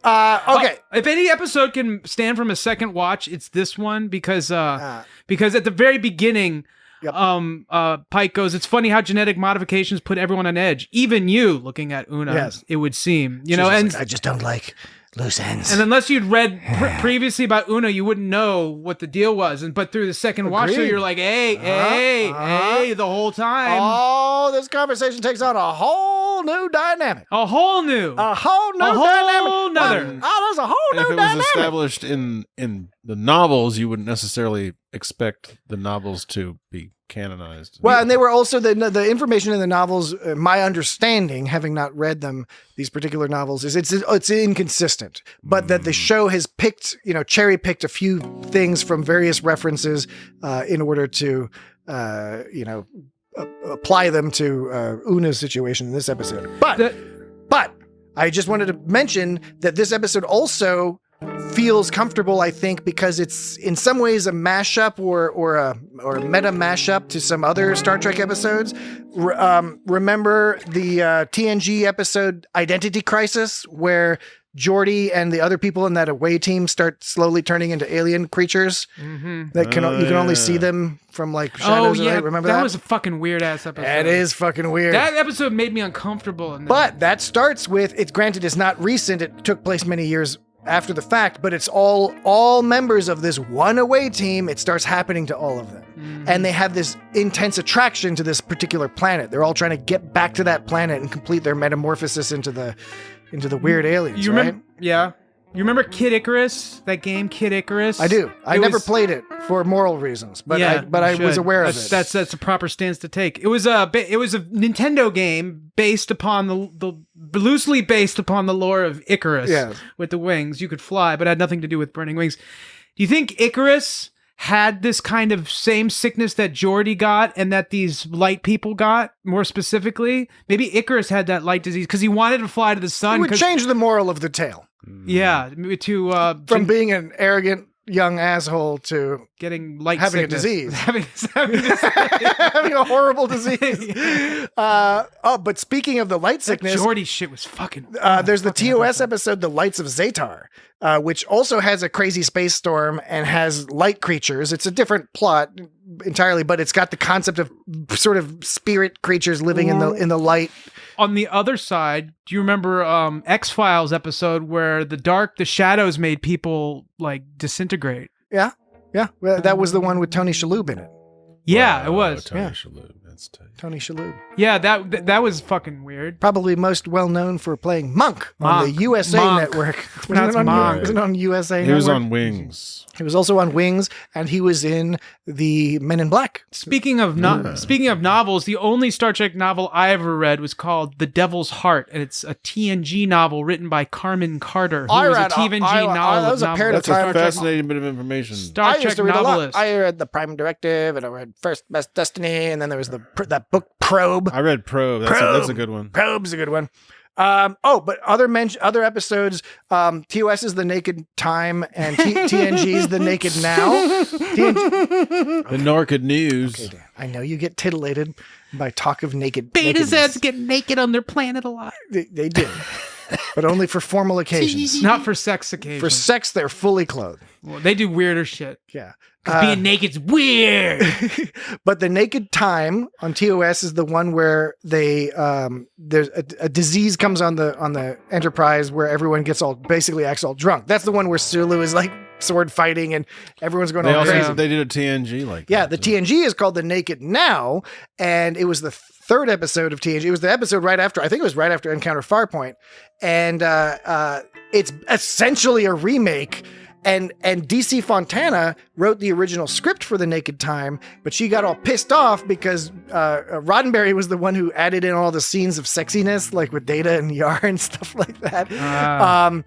Okay. If any episode can stand from a second watch, it's this one because at the very beginning, Pike goes, "It's funny how genetic modifications put everyone on edge, even you." Looking at Una, yes. It would seem, and like, I just don't like loose ends. And unless you'd read previously about Una, you wouldn't know what the deal was. But through the second watch through, you're like, hey, the whole time. Oh, this conversation takes on a whole new dynamic. A whole new dynamic. There's a whole new dynamic. If it was established in the novels, you wouldn't necessarily expect the novels to be canonized. Well, and they were also the information in the novels. My understanding, having not read them, these particular novels, is it's inconsistent. But that the show has picked, cherry picked a few things from various references in order to, apply them to Una's situation in this episode. But I just wanted to mention that this episode also feels comfortable, I think, because it's in some ways a mashup or a meta mashup to some other Star Trek episodes. Remember the TNG episode Identity Crisis, where Geordi and the other people in that away team start slowly turning into alien creatures that you can only see them from like shadows. Oh yeah, remember that? That was a fucking weird ass episode. That is fucking weird. That episode made me uncomfortable. But that starts with, it's granted it's not recent. It took place many years after the fact, but it's all members of this one away team. It starts happening to all of them. And they have this intense attraction to this particular planet. They're all trying to get back to that planet and complete their metamorphosis into the weird aliens, right? Yeah. You remember Kid Icarus? That game, Kid Icarus? I do. I never played it for moral reasons, but I was aware of it. That's a proper stance to take. It was a Nintendo game based upon loosely based upon the lore of Icarus with the wings. You could fly, but it had nothing to do with burning wings. Do you think Icarus had this kind of same sickness that Geordi got and that these light people got, more specifically? Maybe Icarus had that light disease because he wanted to fly to the sun. It would change the moral of the tale. Yeah, from being an arrogant young asshole to Getting light having sickness. a disease. having a horrible disease. But speaking of the light sickness, Jordy shit was fucking. there's the fucking TOS episode, The Lights of Zatar, which also has a crazy space storm and has light creatures. It's a different plot entirely, but it's got the concept of sort of spirit creatures living in the light. On the other side, do you remember X-Files episode where the shadows made people like disintegrate? Yeah. Well, that was the one with Tony Shalhoub in it. Yeah, it was. Tony Yeah. Shalhoub. That's tight. Tony Shalhoub. Yeah, that was fucking weird. Probably most well known for playing Monk on the USA Monk. Network. Pronounced Monk. Was it on USA He Network? was on Wings. He was also on Wings, and he was in the Men in Black. Speaking of novels, the only Star Trek novel I ever read was called The Devil's Heart, and it's a TNG novel written by Carmen Carter, who was a TNG novel. that was a period of That's a time. fascinating bit of information. Star I Trek used to read a lot. novelist. I read the Prime Directive, and I read First Best Destiny, and then there was that book Probe. I read Probe. That's a good one. Probe's a good one. But other episodes, TOS is The Naked Time, and TNG is The Naked Now. The Norkid News. Okay, Dan, I know you get titillated by talk of naked. Beta nakedness. Zeds get naked on their planet a lot. They do, but only for formal occasions. Not for sex occasions. For sex, they're fully clothed. Well, they do weirder shit. Yeah. Because being naked's weird. But The Naked Time on TOS is the one where they there's a disease comes on the Enterprise where everyone basically acts all drunk. That's the one where Sulu is like sword fighting and everyone's going all crazy. They did a TNG like Yeah, that. the TNG is called The Naked Now, and it was the third episode of TNG. It was the episode right after Encounter Farpoint, and it's essentially a remake. And DC Fontana wrote the original script for The Naked Time, but she got all pissed off because Roddenberry was the one who added in all the scenes of sexiness, like with Data and Yar and stuff like that.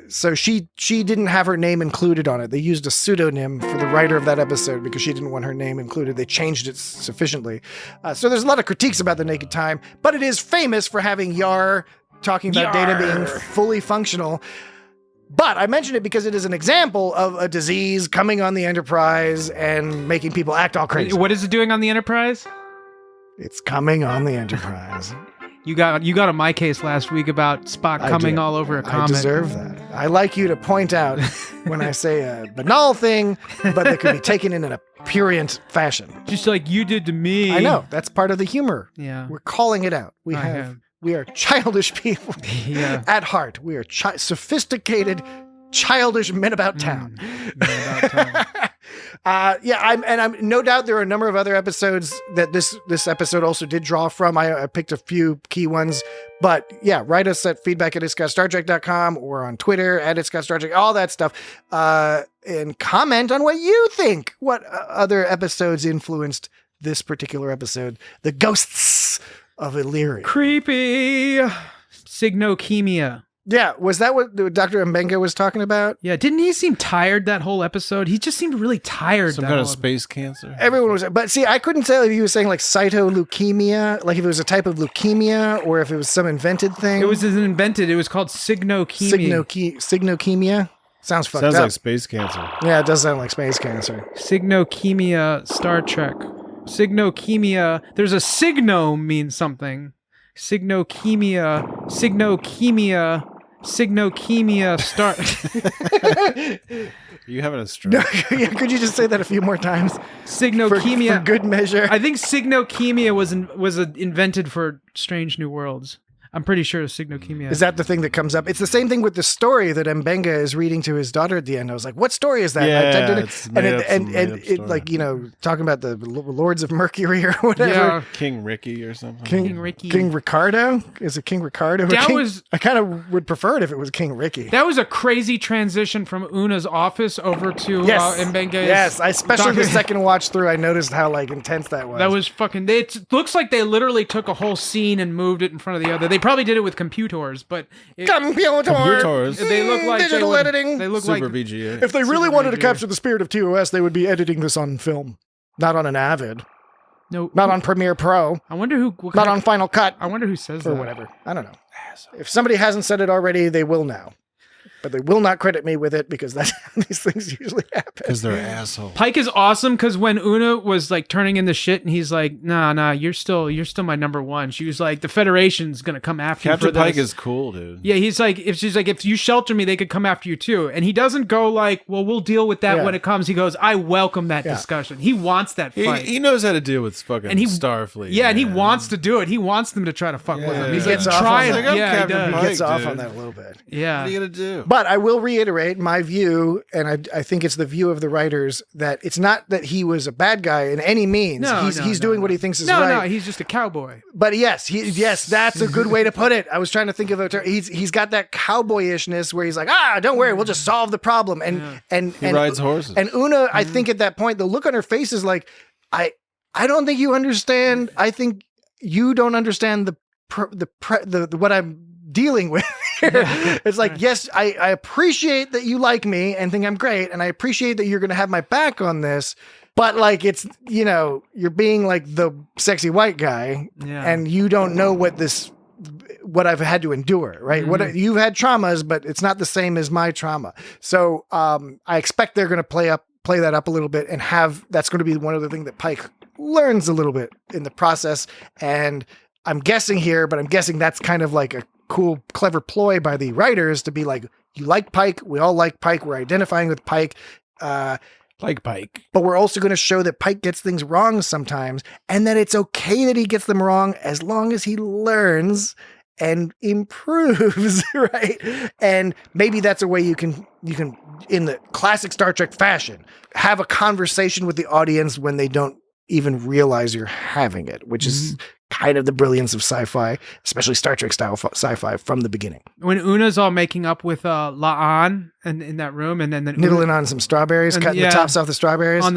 So she didn't have her name included on it. They used a pseudonym for the writer of that episode because she didn't want her name included. They changed it sufficiently. So there's a lot of critiques about The Naked Time, but it is famous for having Yar talking about Data being fully functional. But I mention it because it is an example of a disease coming on the Enterprise and making people act all crazy. What is it doing on the Enterprise? It's coming on the Enterprise. You got on my case last week about Spock coming all over a comet. I deserve that. I like you to point out when I say a banal thing, but that could be taken in a prurient fashion. Just like you did to me. I know. That's part of the humor. Yeah. We're calling it out. We are childish people. Yeah. At heart, we are sophisticated, childish men about town. I'm no doubt there are a number of other episodes that this episode also did draw from. I picked a few key ones, but yeah, write us at feedback@itsgotstartrek.com or on Twitter @itsgotstartrek, all that stuff, and comment on what you think. What other episodes influenced this particular episode? The ghosts of Illyria. Creepy. Signochemia. Yeah, was that what Dr. Mbenga was talking about? Yeah, didn't he seem tired that whole episode? He just seemed really tired. Some kind of space cancer. Everyone was, but see, I couldn't tell if he was saying like cytoleukemia, like if it was a type of leukemia or if it was some invented thing. It was invented. It was called signochemia. Signochemia? Sounds fucked Sounds up. like space cancer. Yeah, it does sound like space cancer. Signochemia, Star Trek. Signochemia. There's a signo means something. Signochemia, Star. Are you having a stroke? Yeah, could you just say that a few more times? Signochemia. For good measure. I think signochemia was invented for Strange New Worlds. I'm pretty sure it's signochemia. Is that the thing that comes up? It's the same thing with the story that Mbenga is reading to his daughter at the end. I was like, what story is that? Yeah, I typed it in, it's and made up it story. like, you know, talking about the Lords of Mercury or whatever. Yeah. King Ricky or something. King Ricky. King Ricardo? Is it King Ricardo? I kind of would prefer it if it was King Ricky. That was a crazy transition from Una's office over to Mbenga's. Yes, especially the doctor. second watch through, I noticed how like intense that was. That was fucking. It looks like they literally took a whole scene and moved it in front of the other. They probably did it with computers, but Computers. they look like digital editing. They look Super like VGA. If they really Super wanted to VGA. capture the spirit of TOS, they would be editing this on film, not on an Avid, no, not on Premiere Pro, I wonder who. not on Final Cut, I wonder who says or that. whatever. I don't know. If somebody hasn't said it already, they will now. but they will not credit me with it because that's how these things usually happen. Because they're assholes. Pike is awesome because when Una was like turning into shit and he's like, nah, you're still my number one. She was like, the Federation's gonna come after you for Captain Pike this. is cool, dude. Yeah, he's like, if you shelter me, they could come after you too. And he doesn't go like, well, we'll deal with that when it comes. He goes, I welcome that discussion. He wants that fight. He knows how to deal with fucking And Starfleet. Yeah, and he wants to do it. He wants them to try to fuck with him. He's gets like, off try on it. that. I'm Yeah, he Captain does. Pike. He gets off dude. on that a little bit. Yeah. What are you gonna do? But I will reiterate my view, and I think it's the view of the writers, that it's not that he was a bad guy in any means. He's doing what he thinks is right. No, he's just a cowboy. But yes, that's a good way to put it. I was trying to think of a term. He's got that cowboyishness where he's like, don't worry, we'll just solve the problem. And He rides horses. And Una, I think at that point, the look on her face is like, I don't think you understand. I think you don't understand the what I'm dealing with here. It's like, yes, I appreciate that you like me and think I'm great, and I appreciate that you're going to have my back on this. But like, it's, you're being like the sexy white guy, and you don't know what I've had to endure, right? What you've had traumas, but it's not the same as my trauma. So I expect they're going to play that up a little bit, and that's going to be one of the things that Pike learns a little bit in the process. And I'm guessing that's kind of like a cool, clever ploy by the writers to be like, you like Pike, we all like Pike, we're identifying with Pike. Like Pike. But we're also going to show that Pike gets things wrong sometimes, and that it's okay that he gets them wrong as long as he learns and improves, right? And maybe that's a way you can, in the classic Star Trek fashion, have a conversation with the audience when they don't even realize you're having it, which is kind of the brilliance of sci-fi, especially Star Trek style sci-fi from the beginning. When Una's all making up with La'an and in that room, and then Nibbling on some strawberries, cutting the tops off the strawberries. on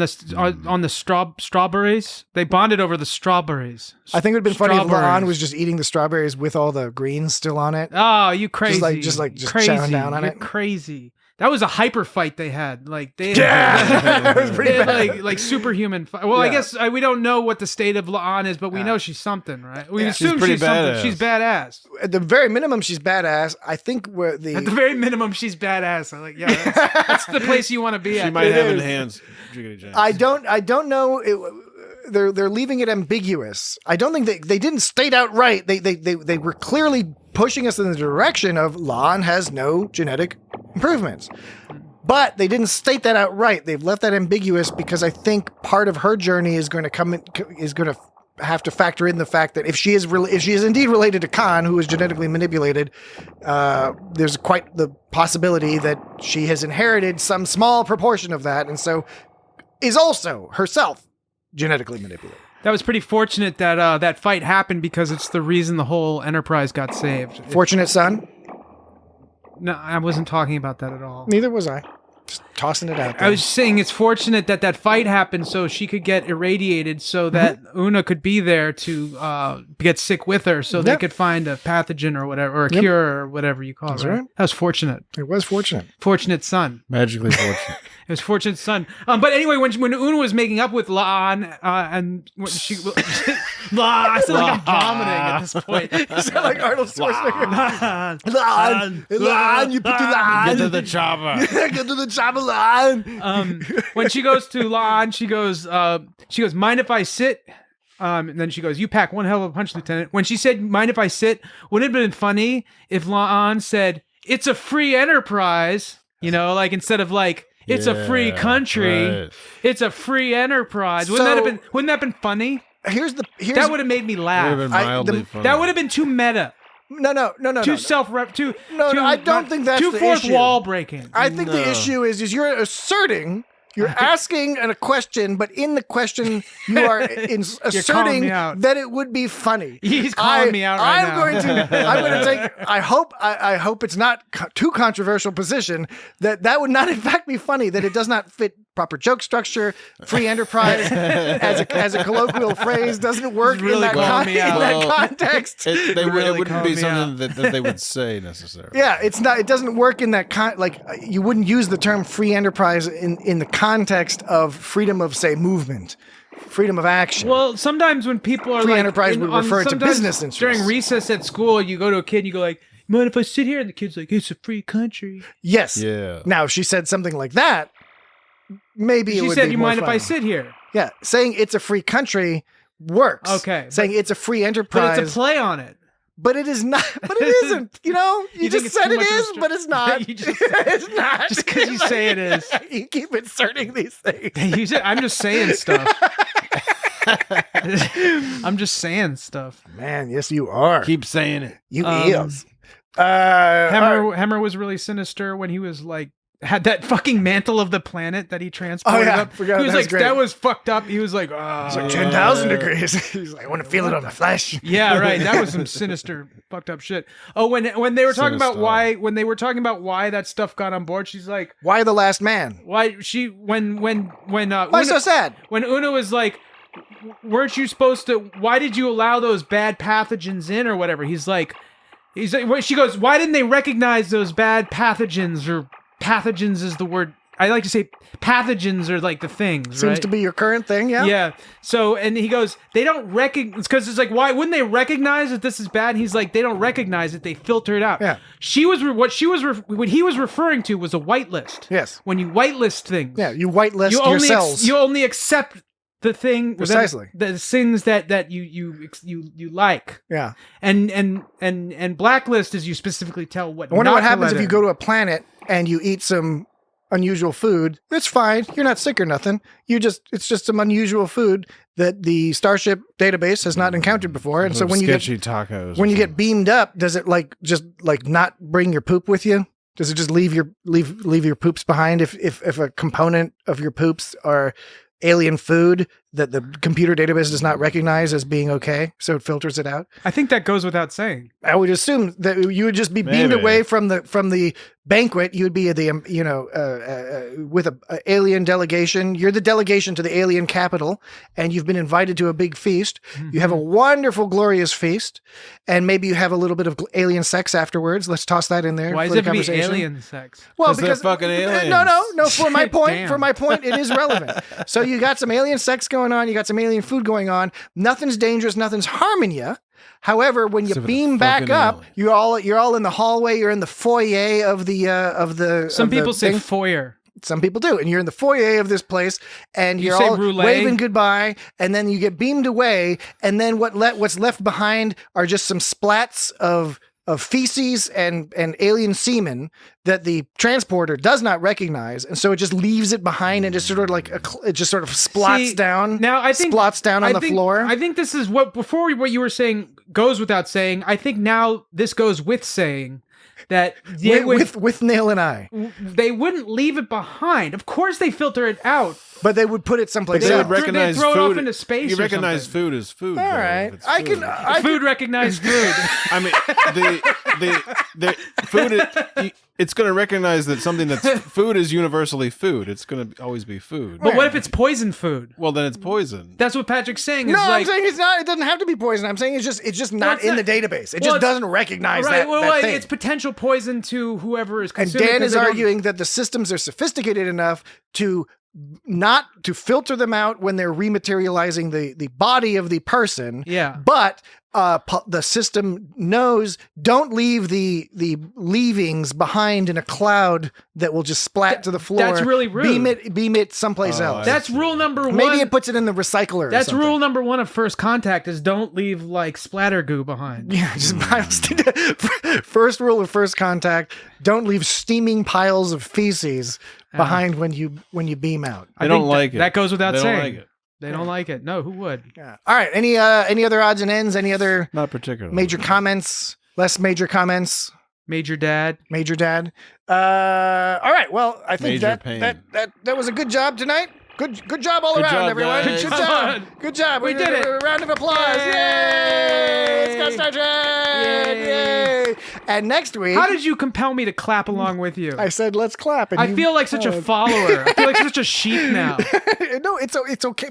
the strawberries, they bonded over the strawberries. I think it would have been funny if La'an was just eating the strawberries with all the greens still on it. Oh, you crazy! Just crazy. chowing down on You're it. Crazy. That was a hyper fight they had. Like they It was pretty they had bad. like superhuman. Well, I guess we don't know what the state of La'an is, but we know she's something, right? We assume pretty she's something. badass. She's badass. At the very minimum, she's badass. I think At the the very minimum, she's badass. I'm like, that's the place you want to be at. She might have is. enhanced Jiggity James. I don't know. They're leaving it ambiguous. I don't think they didn't state outright. They were clearly pushing us in the direction of La'an has no genetic improvements. But they didn't state that outright. They've left that ambiguous because I think part of her journey is going to have to factor in the fact that if she is indeed related to Khan, who is genetically manipulated, there's quite the possibility that she has inherited some small proportion of that, and so is also herself genetically manipulated. That was pretty fortunate that that fight happened because it's the reason the whole Enterprise got saved. Fortunate son? No, I wasn't talking about that at all. Neither was I. Just tossing it out there. I was saying it's fortunate that fight happened so she could get irradiated so that Una could be there to get sick with her so they could find a pathogen or whatever, or a cure or whatever you call it. Right? That was fortunate. It was fortunate. Fortunate son. Magically fortunate. It was fortunate son. But anyway, when Una was making up with La'an and when she... I sound like I'm vomiting at this point. You sound like Arnold Schwarzenegger. La'an, you put the La'an. Get to the chopper. Get to the chopper, La'an. When she goes to La'an, she goes, mind if I sit? And then she goes, you pack one hell of a punch, Lieutenant. When she said, mind if I sit? Wouldn't it have been funny if La'an said, it's a free enterprise, like instead of like, it's a free country. Right. It's a free enterprise. Wouldn't that have been funny? That would have made me laugh. Would have been mildly funny. That would have been too meta. No. I don't think that's too the fourth issue. wall breaking. I think the issue is you're asserting. You're asking a question, but in the question you are asserting that it would be funny. He's calling me out right now. I'm going to take. I hope it's not too controversial position that would not in fact be funny. That it does not fit proper joke structure. Free enterprise as a colloquial phrase doesn't work in that context. It wouldn't be something that they would say necessarily. Yeah, it's not. It doesn't work in that you wouldn't use the term free enterprise in the context of freedom of, say, movement, freedom of action. Well, sometimes when people are free enterprise would refer to business interests. During recess at school, you go to a kid and you go like, mind if I sit here? And the kid's like, it's a free country. Yes. Yeah. Now, if she said something like that, maybe it She would said, be you more mind if I fun. sit here? Yeah, saying it's a free country works. Okay, saying it's a free enterprise, But it's a play on it. but it is not. But it isn't. You know, you You just think it's said too it much of a is, stretch? but it's not. You just- it's not. just 'cause you say it is. You keep inserting these things. I'm just saying stuff. I'm just saying stuff. Man, yes, you are. Keep saying it. You Um, is. All right. Hemmer was really sinister when he was like had that fucking mantle of the planet that he transported Oh, yeah. up. Forgot, he was that was like, great. that was fucked up. He was like, It's like 10,000 degrees. He's like, I want to feel it on my flesh. yeah, right. That was some sinister, fucked up shit. Oh, when they were talking about Sinister. why that stuff got on board, she's like, Why the last man? why she when Why so sad? when Una was like, weren't you supposed to? Why did you allow those bad pathogens in or whatever? He's like, she goes, why didn't they recognize those bad pathogens? Or pathogens is the word I like to say. Pathogens are like the things. Seems right? to be your current thing, yeah? Yeah. So, and he goes, they don't recognize, because it's like, why wouldn't they recognize that this is bad? And he's like, they don't recognize it. They filter it out. Yeah. What he was referring to was a whitelist. Yes. When you whitelist things. Yeah, you whitelist you your only cells. you only accept the thing Precisely. the things that you like, yeah. and blacklist is you specifically tell what. I wonder not what to happens let if you in. go to a planet and you eat some unusual food. It's fine. You're not sick or nothing. It's just some unusual food that the Starship database has not encountered before. And so when you sketchy get tacos, when you get beamed up, does it just not bring your poop with you? Does it just leave your poops behind if a component of your poops are alien food that the computer database does not recognize as being okay, so it filters it out? I think that goes without saying. I would assume that you would just be beamed Maybe. away from the banquet. You would be with a alien delegation. You're the delegation to the alien capital, and you've been invited to a big feast. You have a wonderful, glorious feast, and maybe you have a little bit of alien sex afterwards. Let's toss that in there. Why for does the it have to be conversation. alien sex? Well, 'Cause they're because fucking aliens. No. For my point, Damn. it is relevant. So you got some alien sex going on. You got some alien food going on. Nothing's dangerous. Nothing's harming you. However, when you Except for the beam back fucking up, alien. you're all in the hallway. You're in the foyer of the. Some of the people say thing. foyer. Some people do, and you're in the foyer of this place, and You you're say all roulette? waving goodbye, and then you get beamed away, and then what's left behind are just some splats of feces and alien semen that the transporter does not recognize, and so it just leaves it behind and just sort of like it just sort of splots See, down. Now I think splots down on I the think- floor. I think this is what you were saying goes without saying. I think now this goes with saying that they with nail and eye, they wouldn't leave it behind. Of course, they filter it out. but they would put it someplace They else. would recognize throw it food. off into space You or recognize something. food as food. All though, right, if it's I food. can. Food recognized food. I mean, the food. It's going to recognize that something that's food is universally food. It's going to always be food. But what if it's poison food? Well, then it's poison. That's what Patrick's saying. Is No, I'm like, saying it's not. It doesn't have to be poison. I'm saying it's just not it's in not- the database. It well, just it's- doesn't recognize right. that, Well, that like, thing. it's potential poison to whoever is And consuming. Dan 'cause is they don't- arguing that the systems are sophisticated enough to not to filter them out when they're rematerializing the body of the person. Yeah. But the system knows don't leave the leavings behind in a cloud that will just splat to the floor. that's really rude. Beam it someplace Oh, else. That's rule number one. Maybe it puts it in the recycler. or That's something. rule number one of first contact: is don't leave like splatter goo behind. Yeah, just first rule of first contact: don't leave steaming piles of feces behind when you beam out. They I don't think like it. That goes without They saying. don't like it. They don't like it. No, who would? Yeah. All right. Any other odds and ends? Any other Not particularly. major comments? Less major comments? Major Dad. Major dad. All right. Well, I think Major pain. that was a good job tonight. Good job all Good around, job, everyone. guys. Good Come job. on. Good job. We did it. A round of applause. Yay! It's got Star Trek. Yay! And next week, How did you compel me to clap along with you? I said let's clap. And I you- feel like such a follower. I feel like such a sheep now. No, it's okay.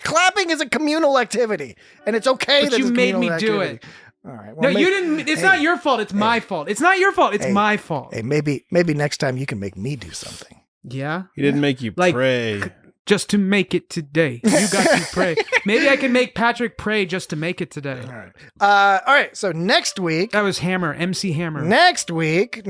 Clapping is a communal activity, and it's okay. But that you it's a made communal me do activity. it. All right. No, Well, you didn't. It's not your fault. It's my fault. It's not your fault. It's Hey. my fault. Hey, maybe next time you can make me do something. Yeah. He didn't make you Like, pray. just to make it today. You got to pray. Maybe I can make Patrick pray just to make it today. All right. So next week, That was Hammer, MC Hammer. next week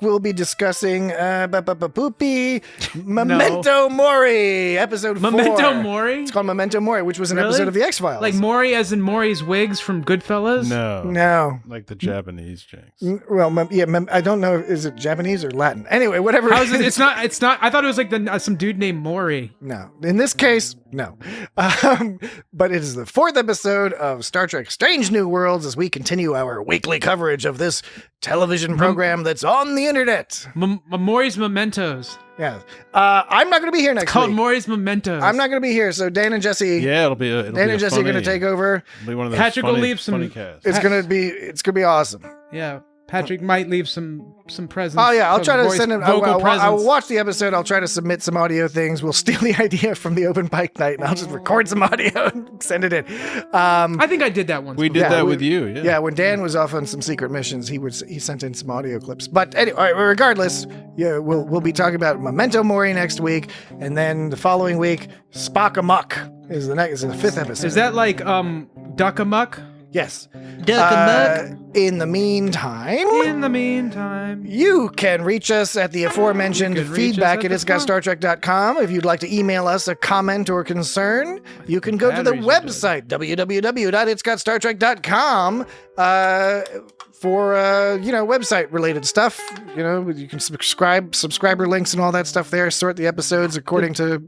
we'll be discussing poopy Memento Mori, episode 4. Memento Mori? It's called Memento Mori, which was an Really? episode of the X-Files. Like Maury as in Maury's wigs from Goodfellas? No. Like the Japanese jinx. Well, I don't know. Is it Japanese or Latin? Anyway, whatever. How is it? It's not. I thought it was like some dude named Maury. No. In this case, no. But it is the 4th episode of Star Trek Strange New Worlds as we continue our weekly coverage of this television program that's on the internet. Maury's Mementos. Yeah. I'm not going to be here next Called week. Maury's Mementos. I'm not going to be here, so Dan and Jesse. Yeah, it'll be Dan and Jesse are going to take over. It'll be one of those Patrick will funny, leave some- funny casts. It's going to be awesome. Yeah. Patrick might leave some presents. Oh yeah, I'll some try to voice- send him. vocal I'll presents. watch the episode. I'll try to submit some audio things. We'll steal the idea from the open mic night, and I'll just record some audio and send it in. I think I did that once. We did Yeah, that with you. Yeah. Yeah, when Dan was off on some secret missions, he sent in some audio clips. But anyway, regardless, yeah, we'll be talking about Memento Mori next week, and then the following week, Spock Amok is the 5th episode. Is that like Duck Amuck? Yes. Duck In the meantime, In the meantime, you can reach us at the aforementioned You can reach us feedback at at the itsgotstartrek.com. If you'd like to email us a comment or concern, you can go to the batteries are dead. website, www.itsgotstartrek.com, for website related stuff. You can subscriber links and all that stuff there. Sort the episodes according to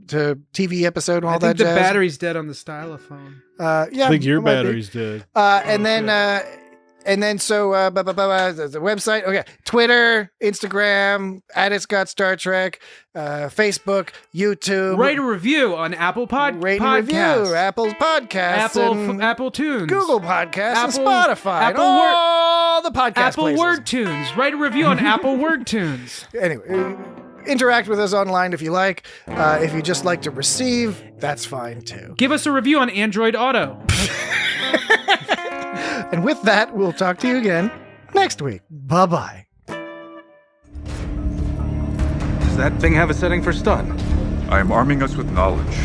TV episode and all I think that the jazz. battery's dead on the stylophone. Yeah, I think your it might be. battery's dead. And then the website. Okay, Twitter, Instagram, @itsgotstartrek, Facebook, YouTube. Write a review on Apple Rate and Podcasts. review, Apple's Podcasts, and Apple Tunes, Google Podcasts, and Apple- Spotify, and Apple Word- all the podcast Apple places. Word Tunes. Write a review on Apple Word Tunes. Anyway, interact with us online if you like. If you just like to receive, that's fine too. Give us a review on Android Auto. And with that, we'll talk to you again next week. Bye-bye. Does that thing have a setting for stun? I am arming us with knowledge.